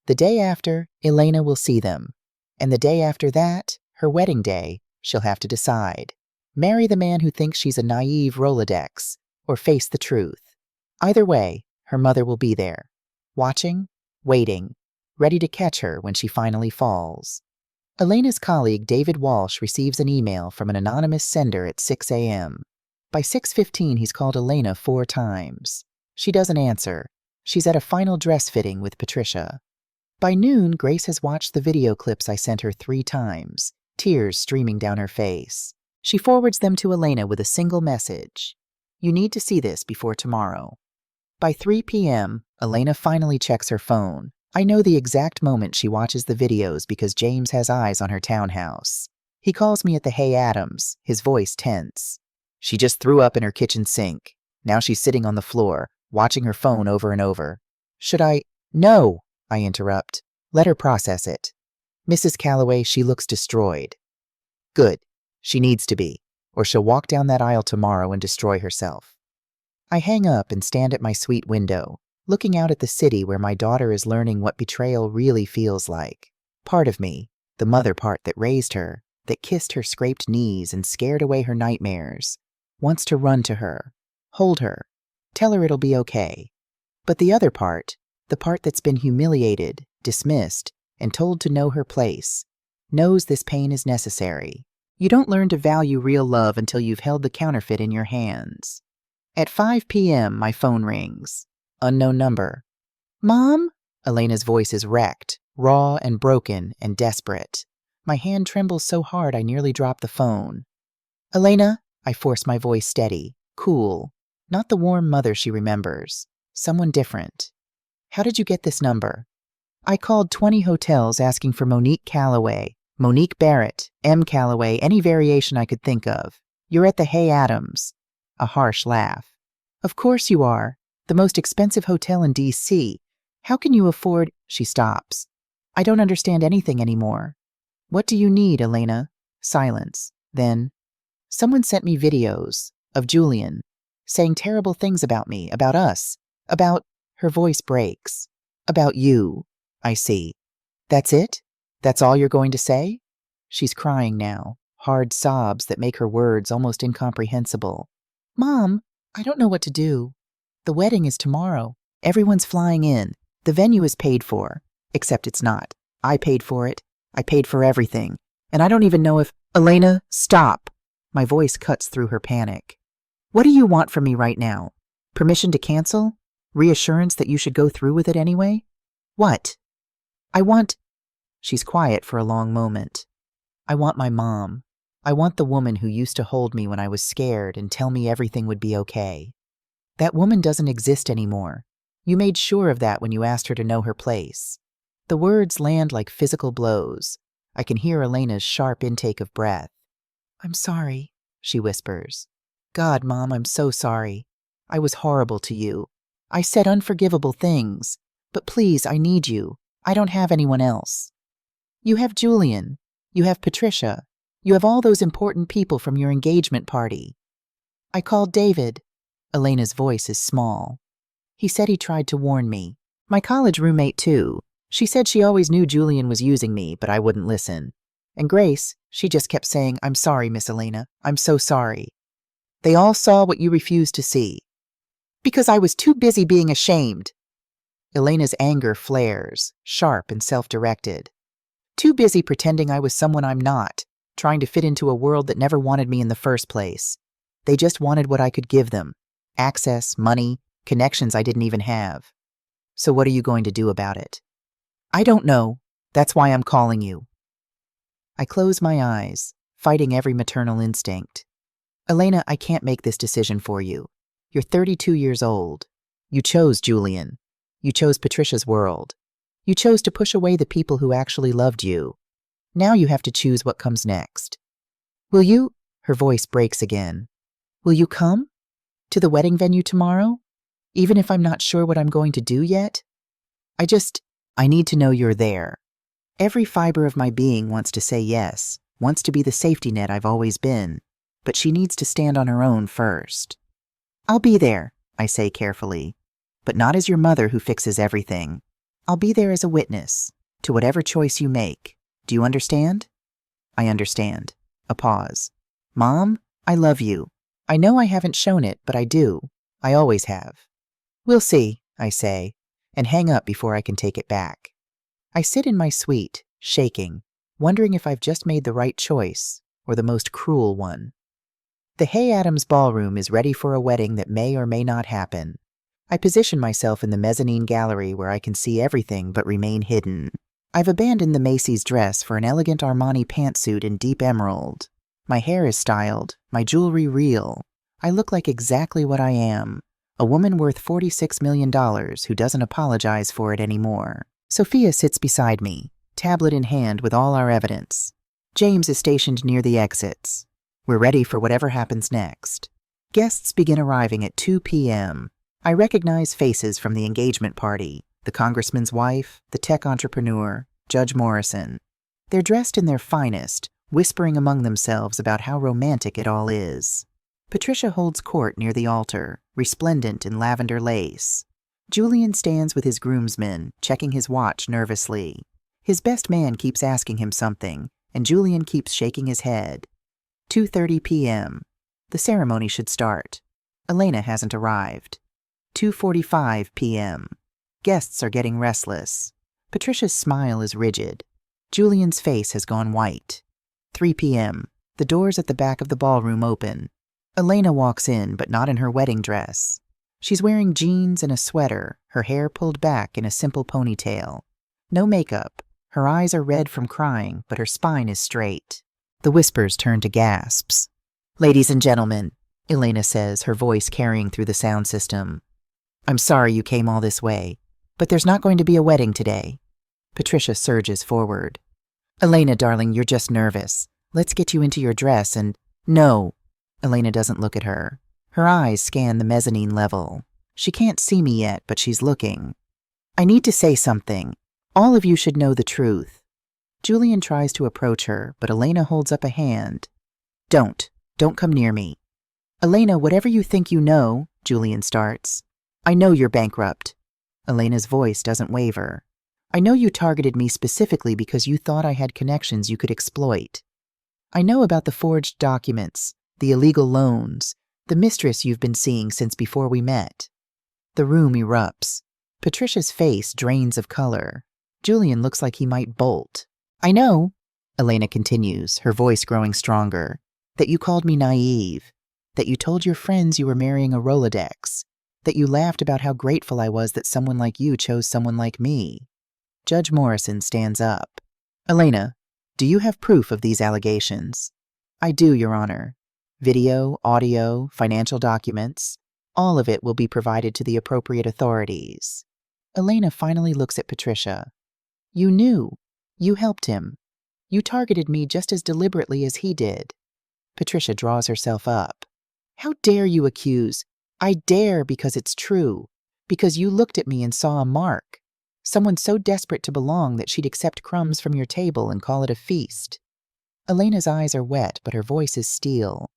The day after, Elena will see them. And the day after that, her wedding day, she'll have to decide. Marry the man who thinks she's a naive Rolodex, or face the truth. Either way, her mother will be there. Watching, waiting, ready to catch her when she finally falls. Elena's colleague, David Walsh, receives an email from an anonymous sender at 6 a.m. By 6:15, he's called Elena 4 times. She doesn't answer. She's at a final dress fitting with Patricia. By noon, Grace has watched the video clips I sent her 3 times, tears streaming down her face. She forwards them to Elena with a single message. You need to see this before tomorrow. By 3 p.m., Elena finally checks her phone. I know the exact moment she watches the videos because James has eyes on her townhouse. He calls me at the Hay Adams, his voice tense. She just threw up in her kitchen sink. Now she's sitting on the floor, watching her phone over and over. Should I? No, I interrupt. Let her process it. Mrs. Calloway, she looks destroyed. Good. She needs to be, or she'll walk down that aisle tomorrow and destroy herself. I hang up and stand at my suite window, looking out at the city where my daughter is learning what betrayal really feels like. Part of me, the mother part that raised her, that kissed her scraped knees and scared away her nightmares, wants to run to her, hold her, tell her it'll be okay. But the other part, the part that's been humiliated, dismissed, and told to know her place, knows this pain is necessary. You don't learn to value real love until you've held the counterfeit in your hands. At 5 p.m., my phone rings. Unknown number. Mom? Elena's voice is wrecked, raw and broken and desperate. My hand trembles so hard I nearly drop the phone. Elena, I force my voice steady, cool. Not the warm mother she remembers. Someone different. How did you get this number? I called 20 hotels asking for Monique Calloway, Monique Barrett, M. Calloway, any variation I could think of. You're at the Hay Adams. A harsh laugh. Of course you are. The most expensive hotel in D.C. How can you afford? She stops. I don't understand anything anymore. What do you need, Elena? Silence. Then, someone sent me videos of Julian saying terrible things about me, about us, About, her voice breaks. About you, I see. That's it? That's all you're going to say? She's crying now, hard sobs that make her words almost incomprehensible. Mom, I don't know what to do. The wedding is tomorrow. Everyone's flying in. The venue is paid for. Except it's not. I paid for it. I paid for everything. And I don't even know if— Elena, stop! My voice cuts through her panic. What do you want from me right now? Permission to cancel? Reassurance that you should go through with it anyway? What? I want— She's quiet for a long moment. I want my mom. I want the woman who used to hold me when I was scared and tell me everything would be okay. That woman doesn't exist anymore. You made sure of that when you asked her to know her place. The words land like physical blows. I can hear Elena's sharp intake of breath. I'm sorry, she whispers. God, Mom, I'm so sorry. I was horrible to you. I said unforgivable things. But please, I need you. I don't have anyone else. You have Julian. You have Patricia. You have all those important people from your engagement party. I called David. Elena's voice is small. He said he tried to warn me. My college roommate, too. She said she always knew Julian was using me, but I wouldn't listen. And Grace, she just kept saying, I'm sorry, Miss Elena. I'm so sorry. They all saw what you refused to see. Because I was too busy being ashamed. Elena's anger flares, sharp and self-directed. Too busy pretending I was someone I'm not, trying to fit into a world that never wanted me in the first place. They just wanted what I could give them. Access, money, connections I didn't even have. So what are you going to do about it? I don't know. That's why I'm calling you. I close my eyes, fighting every maternal instinct. Elena, I can't make this decision for you. You're 32 years old. You chose Julian. You chose Patricia's world. You chose to push away the people who actually loved you. Now you have to choose what comes next. Will you— Her voice breaks again. Will you come? To the wedding venue tomorrow? Even if I'm not sure what I'm going to do yet? I need to know you're there. Every fiber of my being wants to say yes, wants to be the safety net I've always been, but she needs to stand on her own first. I'll be there, I say carefully, but not as your mother who fixes everything. I'll be there as a witness to whatever choice you make. Do you understand? I understand. A pause. Mom, I love you. I know I haven't shown it, but I do. I always have. We'll see, I say, and hang up before I can take it back. I sit in my suite, shaking, wondering if I've just made the right choice or the most cruel one. The Hay Adams ballroom is ready for a wedding that may or may not happen. I position myself in the mezzanine gallery where I can see everything but remain hidden. I've abandoned the Macy's dress for an elegant Armani pantsuit in deep emerald. My hair is styled, my jewelry real. I look like exactly what I am, a woman worth $46 million who doesn't apologize for it anymore. Sophia sits beside me, tablet in hand with all our evidence. James is stationed near the exits. We're ready for whatever happens next. Guests begin arriving at 2 p.m. I recognize faces from the engagement party, the congressman's wife, the tech entrepreneur, Judge Morrison. They're dressed in their finest, whispering among themselves about how romantic it all is. Patricia holds court near the altar, resplendent in lavender lace. Julian stands with his groomsmen, checking his watch nervously. His best man keeps asking him something, and Julian keeps shaking his head. 2:30 p.m. The ceremony should start. Elena hasn't arrived. 2:45 p.m. Guests are getting restless. Patricia's smile is rigid. Julian's face has gone white. 3 p.m. The doors at the back of the ballroom open. Elena walks in, but not in her wedding dress. She's wearing jeans and a sweater, her hair pulled back in a simple ponytail. No makeup. Her eyes are red from crying, but her spine is straight. The whispers turn to gasps. Ladies and gentlemen, Elena says, her voice carrying through the sound system. I'm sorry you came all this way, but there's not going to be a wedding today. Patricia surges forward. Elena, darling, you're just nervous. Let's get you into your dress and— No. Elena doesn't look at her. Her eyes scan the mezzanine level. She can't see me yet, but she's looking. I need to say something. All of you should know the truth. Julian tries to approach her, but Elena holds up a hand. Don't come near me. Elena, whatever you think you know, Julian starts. I know you're bankrupt. Elena's voice doesn't waver. I know you targeted me specifically because you thought I had connections you could exploit. I know about the forged documents, the illegal loans, the mistress you've been seeing since before we met. The room erupts. Patricia's face drains of color. Julian looks like he might bolt. I know, Elena continues, her voice growing stronger, that you called me naive, that you told your friends you were marrying a Rolodex, that you laughed about how grateful I was that someone like you chose someone like me. Judge Morrison stands up. Elena, do you have proof of these allegations? I do, Your Honor. Video, audio, financial documents, all of it will be provided to the appropriate authorities. Elena finally looks at Patricia. You knew. You helped him. You targeted me just as deliberately as he did. Patricia draws herself up. How dare you accuse? I dare because it's true. Because you looked at me and saw a mark. Someone so desperate to belong that she'd accept crumbs from your table and call it a feast. Elena's eyes are wet, but her voice is steel.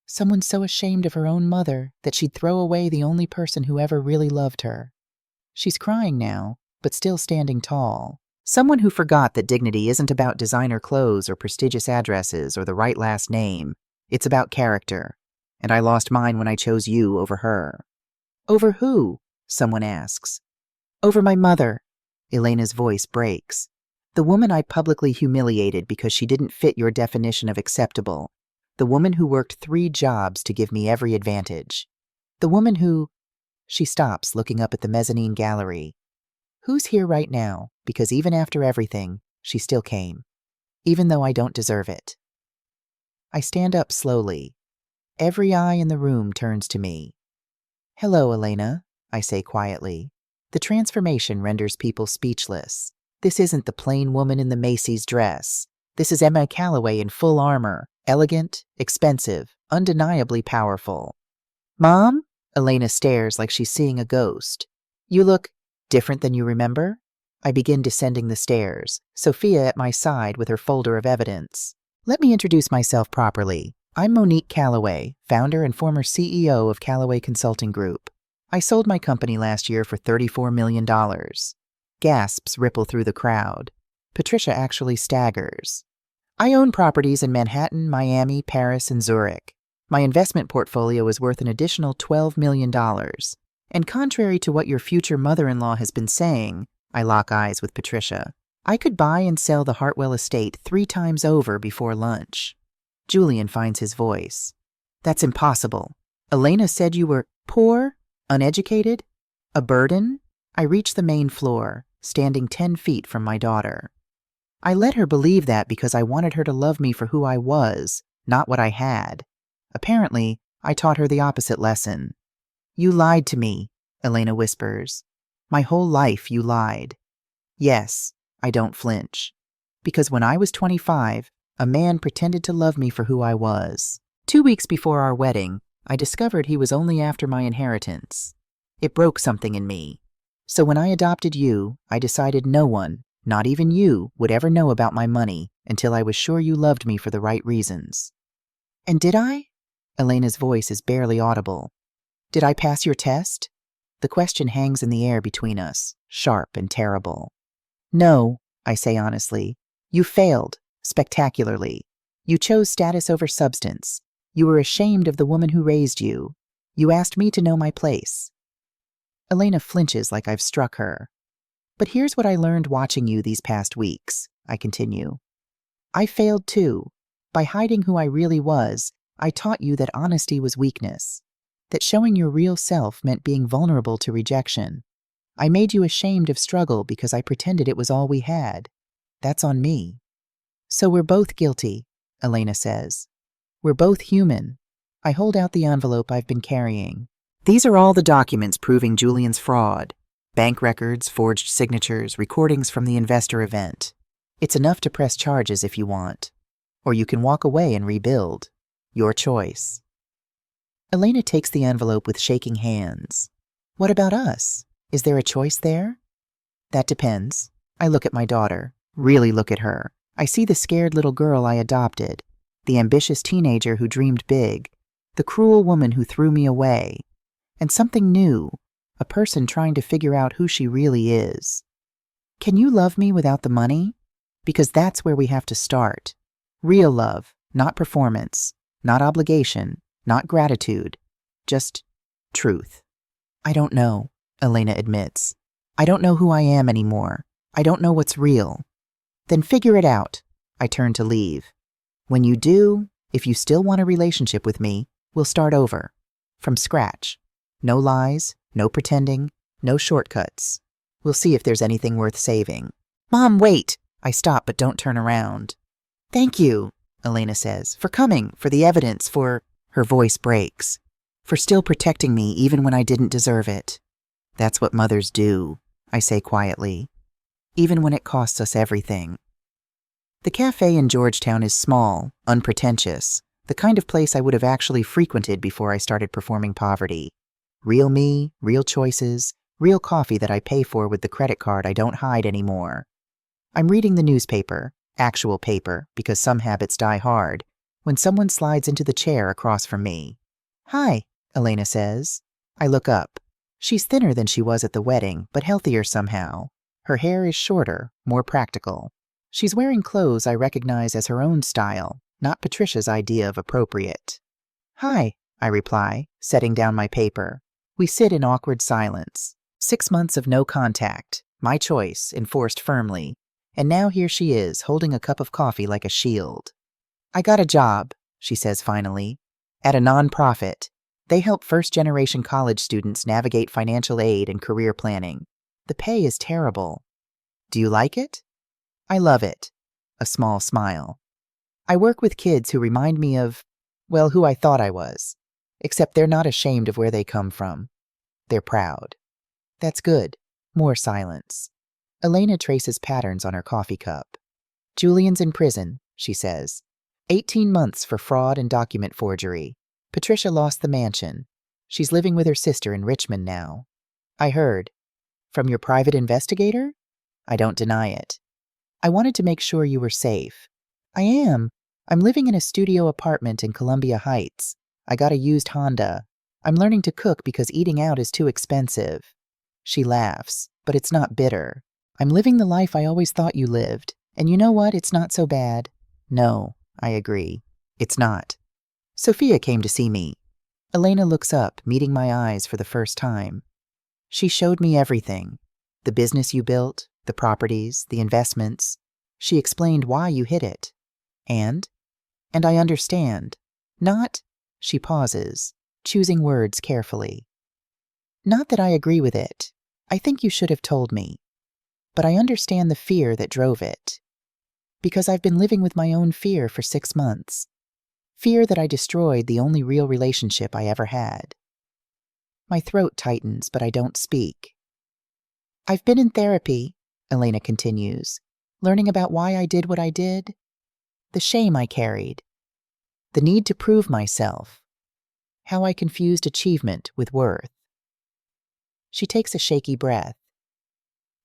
Someone so ashamed of her own mother that she'd throw away the only person who ever really loved her. She's crying now, but still standing tall. Someone who forgot that dignity isn't about designer clothes or prestigious addresses or the right last name. It's about character. And I lost mine when I chose you over her. Over who? Someone asks. Over my mother. Elena's voice breaks. The woman I publicly humiliated because she didn't fit your definition of acceptable. The woman who worked 3 jobs to give me every advantage. The woman who... She stops, looking up at the mezzanine gallery. Who's here right now? Because even after everything, she still came. Even though I don't deserve it. I stand up slowly. Every eye in the room turns to me. Hello, Elena, I say quietly. The transformation renders people speechless. This isn't the plain woman in the Macy's dress. This is Emma Calloway in full armor, elegant, expensive, undeniably powerful. Mom? Elena stares like she's seeing a ghost. You look different than you remember? I begin descending the stairs, Sophia at my side with her folder of evidence. Let me introduce myself properly. I'm Monique Calloway, founder and former CEO of Calloway Consulting Group. I sold my company last year for $34 million. Gasps ripple through the crowd. Patricia actually staggers. I own properties in Manhattan, Miami, Paris, and Zurich. My investment portfolio is worth an additional $12 million. And contrary to what your future mother-in-law has been saying, I lock eyes with Patricia, I could buy and sell the Hartwell estate 3 times over before lunch. Julian finds his voice. That's impossible. Elena said you were poor, uneducated, a burden? I reach the main floor, standing 10 feet from my daughter. I let her believe that because I wanted her to love me for who I was, not what I had. Apparently, I taught her the opposite lesson. You lied to me, Elena whispers. My whole life you lied. Yes, I don't flinch. Because when I was 25, a man pretended to love me for who I was. 2 weeks before our wedding, I discovered he was only after my inheritance. It broke something in me. So when I adopted you, I decided no one, not even you, would ever know about my money until I was sure you loved me for the right reasons. And did I? Elena's voice is barely audible. Did I pass your test? The question hangs in the air between us, sharp and terrible. No, I say honestly. You failed, spectacularly. You chose status over substance. You were ashamed of the woman who raised you. You asked me to know my place. Elena flinches like I've struck her. But here's what I learned watching you these past weeks, I continue. I failed too. By hiding who I really was, I taught you that honesty was weakness, that showing your real self meant being vulnerable to rejection. I made you ashamed of struggle because I pretended it was all we had. That's on me. So we're both guilty, Elena says. We're both human. I hold out the envelope I've been carrying. These are all the documents proving Julian's fraud. Bank records, forged signatures, recordings from the investor event. It's enough to press charges if you want. Or you can walk away and rebuild. Your choice. Elena takes the envelope with shaking hands. What about us? Is there a choice there? That depends. I look at my daughter. Really look at her. I see the scared little girl I adopted. The ambitious teenager who dreamed big. The cruel woman who threw me away. And something new. a person trying to figure out who she really is. Can you love me without the money? Because that's where we have to start. Real love, not performance, not obligation, not gratitude, just truth. I don't know, Elena admits. I don't know who I am anymore. I don't know what's real. Then figure it out. I turn to leave. When you do, if you still want a relationship with me, we'll start over. From scratch. No lies, no pretending, no shortcuts. We'll see if there's anything worth saving. Mom, wait! I stop but don't turn around. Thank you, Elena says, for coming, for the evidence, for... Her voice breaks. For still protecting me even when I didn't deserve it. That's what mothers do, I say quietly. Even when it costs us everything. The cafe in Georgetown is small, unpretentious, the kind of place I would have actually frequented before I started performing poverty. Real me, real choices, real coffee that I pay for with the credit card I don't hide anymore. I'm reading the newspaper, actual paper, because some habits die hard, when someone slides into the chair across from me. Hi, Elena says. I look up. She's thinner than she was at the wedding, but healthier somehow. Her hair is shorter, more practical. She's wearing clothes I recognize as her own style, not Patricia's idea of appropriate. Hi, I reply, setting down my paper. We sit in awkward silence. 6 months of no contact, my choice, enforced firmly. And now here she is, holding a cup of coffee like a shield. I got a job, she says finally, at a nonprofit. They help first-generation college students navigate financial aid and career planning. The pay is terrible. Do you like it? I love it. A small smile. I work with kids who remind me of, well, who I thought I was. Except they're not ashamed of where they come from. They're proud. That's good. More silence. Elena traces patterns on her coffee cup. Julian's in prison, she says. 18 months for fraud and document forgery. Patricia lost the mansion. She's living with her sister in Richmond now. I heard. From your private investigator? I don't deny it. I wanted to make sure you were safe. I am. I'm living in a studio apartment in Columbia Heights. I got a used Honda. I'm learning to cook because eating out is too expensive. She laughs, but it's not bitter. I'm living the life I always thought you lived. And you know what? It's not so bad. No, I agree. It's not. Sophia came to see me. Elena looks up, meeting my eyes for the first time. She showed me everything. The business you built, the properties, the investments. She explained why you hid it. And I understand. Not, she pauses, choosing words carefully. Not that I agree with it. I think you should have told me. But I understand the fear that drove it. Because I've been living with my own fear for 6 months. Fear that I destroyed the only real relationship I ever had. My throat tightens, but I don't speak. I've been in therapy, Elena continues, learning about why I did what I did. The shame I carried. The need to prove myself. How I confused achievement with worth. She takes a shaky breath.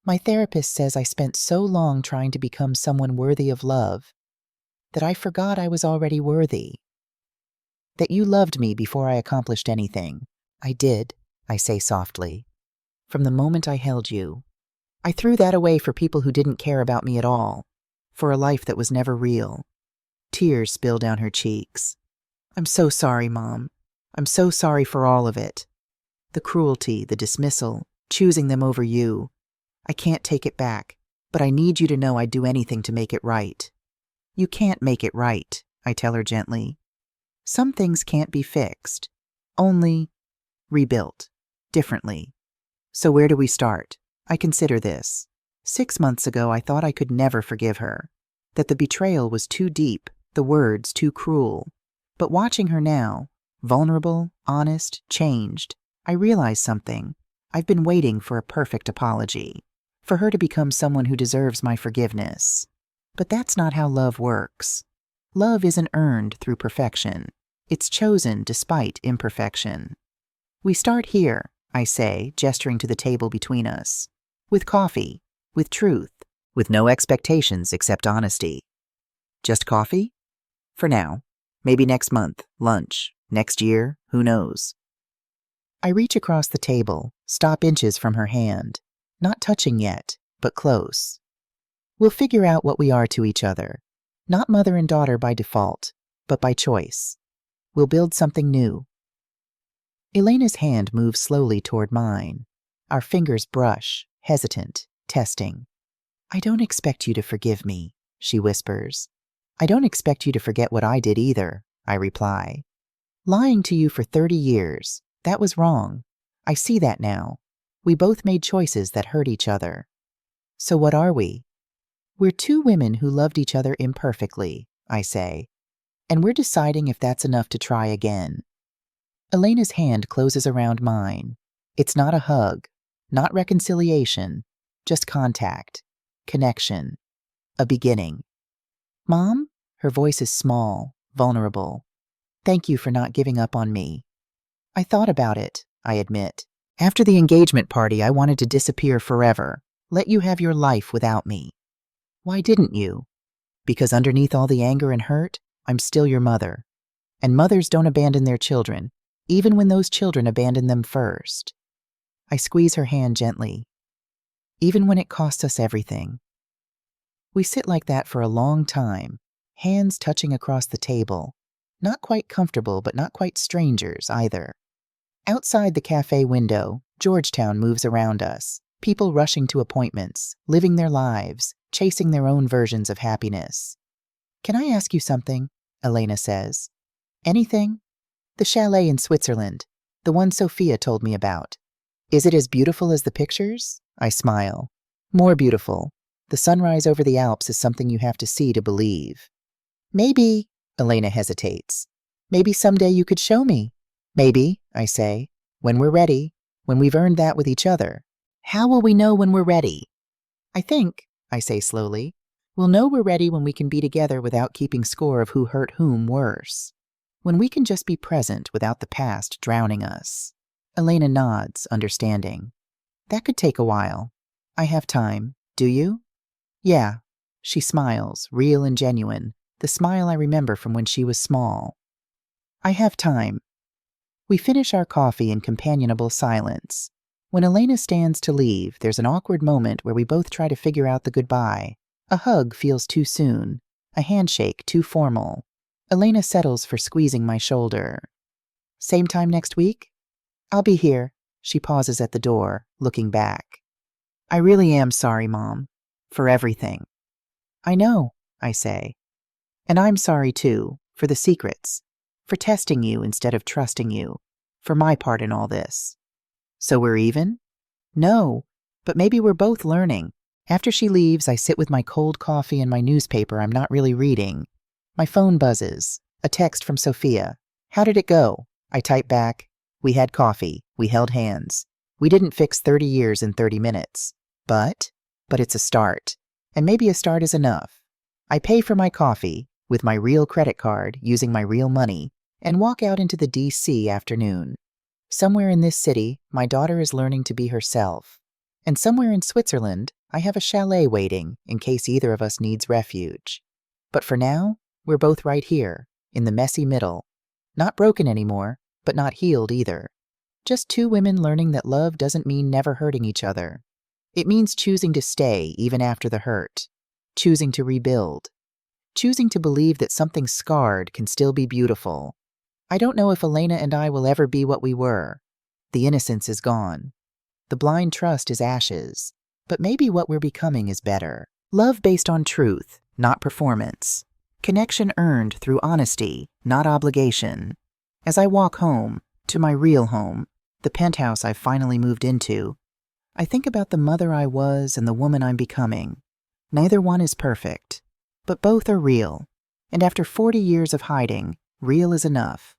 My therapist says I spent so long trying to become someone worthy of love that I forgot I was already worthy. That you loved me before I accomplished anything. I did, I say softly. From the moment I held you. I threw that away for people who didn't care about me at all, for a life that was never real. Tears spill down her cheeks. I'm so sorry, Mom. I'm so sorry for all of it. The cruelty, the dismissal, choosing them over you. I can't take it back, but I need you to know I'd do anything to make it right. You can't make it right, I tell her gently. Some things can't be fixed, only rebuilt, differently. So where do we start? I consider this. 6 months ago, I thought I could never forgive her, that the betrayal was too deep, the words too cruel. But watching her now, vulnerable, honest, changed, I realize something. I've been waiting for a perfect apology, for her to become someone who deserves my forgiveness. But that's not how love works. Love isn't earned through perfection. It's chosen despite imperfection. We start here, I say, gesturing to the table between us. With coffee, with truth, with no expectations except honesty. Just coffee? For now. Maybe next month, lunch. Next year, who knows? I reach across the table, stop inches from her hand. Not touching yet, but close. We'll figure out what we are to each other. Not mother and daughter by default, but by choice. We'll build something new. Elena's hand moves slowly toward mine. Our fingers brush, hesitant, testing. I don't expect you to forgive me, she whispers. I don't expect you to forget what I did either, I reply. Lying to you for 30 years, that was wrong. I see that now. We both made choices that hurt each other. So what are we? We're two women who loved each other imperfectly, I say. And we're deciding if that's enough to try again. Elena's hand closes around mine. It's not a hug, not reconciliation, just contact, connection, a beginning. Mom? Her voice is small, vulnerable. Thank you for not giving up on me. I thought about it, I admit. After the engagement party, I wanted to disappear forever, let you have your life without me. Why didn't you? Because underneath all the anger and hurt, I'm still your mother. And mothers don't abandon their children, even when those children abandon them first. I squeeze her hand gently. Even when it costs us everything. We sit like that for a long time, hands touching across the table. Not quite comfortable, but not quite strangers either. Outside the cafe window, Georgetown moves around us. People rushing to appointments, living their lives, chasing their own versions of happiness. Can I ask you something? Elena says. Anything? The chalet in Switzerland, the one Sophia told me about. Is it as beautiful as the pictures? I smile. More beautiful. The sunrise over the Alps is something you have to see to believe. Maybe, Elena hesitates. Maybe someday you could show me. Maybe, I say, when we're ready, when we've earned that with each other. How will we know when we're ready? I think, I say slowly, we'll know we're ready when we can be together without keeping score of who hurt whom worse. When we can just be present without the past drowning us. Elena nods, understanding. That could take a while. I have time. Do you? Yeah. She smiles, real and genuine, the smile I remember from when she was small. I have time. We finish our coffee in companionable silence. When Elena stands to leave, there's an awkward moment where we both try to figure out the goodbye. A hug feels too soon, a handshake too formal. Elena settles for squeezing my shoulder. Same time next week? I'll be here. She pauses at the door, looking back. I really am sorry, Mom, for everything. I know, I say. And I'm sorry, too, for the secrets, for testing you instead of trusting you, for my part in all this. So we're even? No, but maybe we're both learning. After she leaves, I sit with my cold coffee and my newspaper I'm not really reading. My phone buzzes. A text from Sophia. How did it go? I type back. We had coffee. We held hands. We didn't fix 30 years in 30 minutes. But it's a start. And maybe a start is enough. I pay for my coffee with my real credit card using my real money and walk out into the DC afternoon. Somewhere in this city, my daughter is learning to be herself. And somewhere in Switzerland, I have a chalet waiting in case either of us needs refuge. But for now, we're both right here, in the messy middle. Not broken anymore, but not healed either. Just two women learning that love doesn't mean never hurting each other. It means choosing to stay even after the hurt. Choosing to rebuild. Choosing to believe that something scarred can still be beautiful. I don't know if Elena and I will ever be what we were. The innocence is gone. The blind trust is ashes. But maybe what we're becoming is better. Love based on truth, not performance. Connection earned through honesty, not obligation. As I walk home, to my real home, the penthouse I've finally moved into, I think about the mother I was and the woman I'm becoming. Neither one is perfect, but both are real. And after 40 years of hiding, real is enough.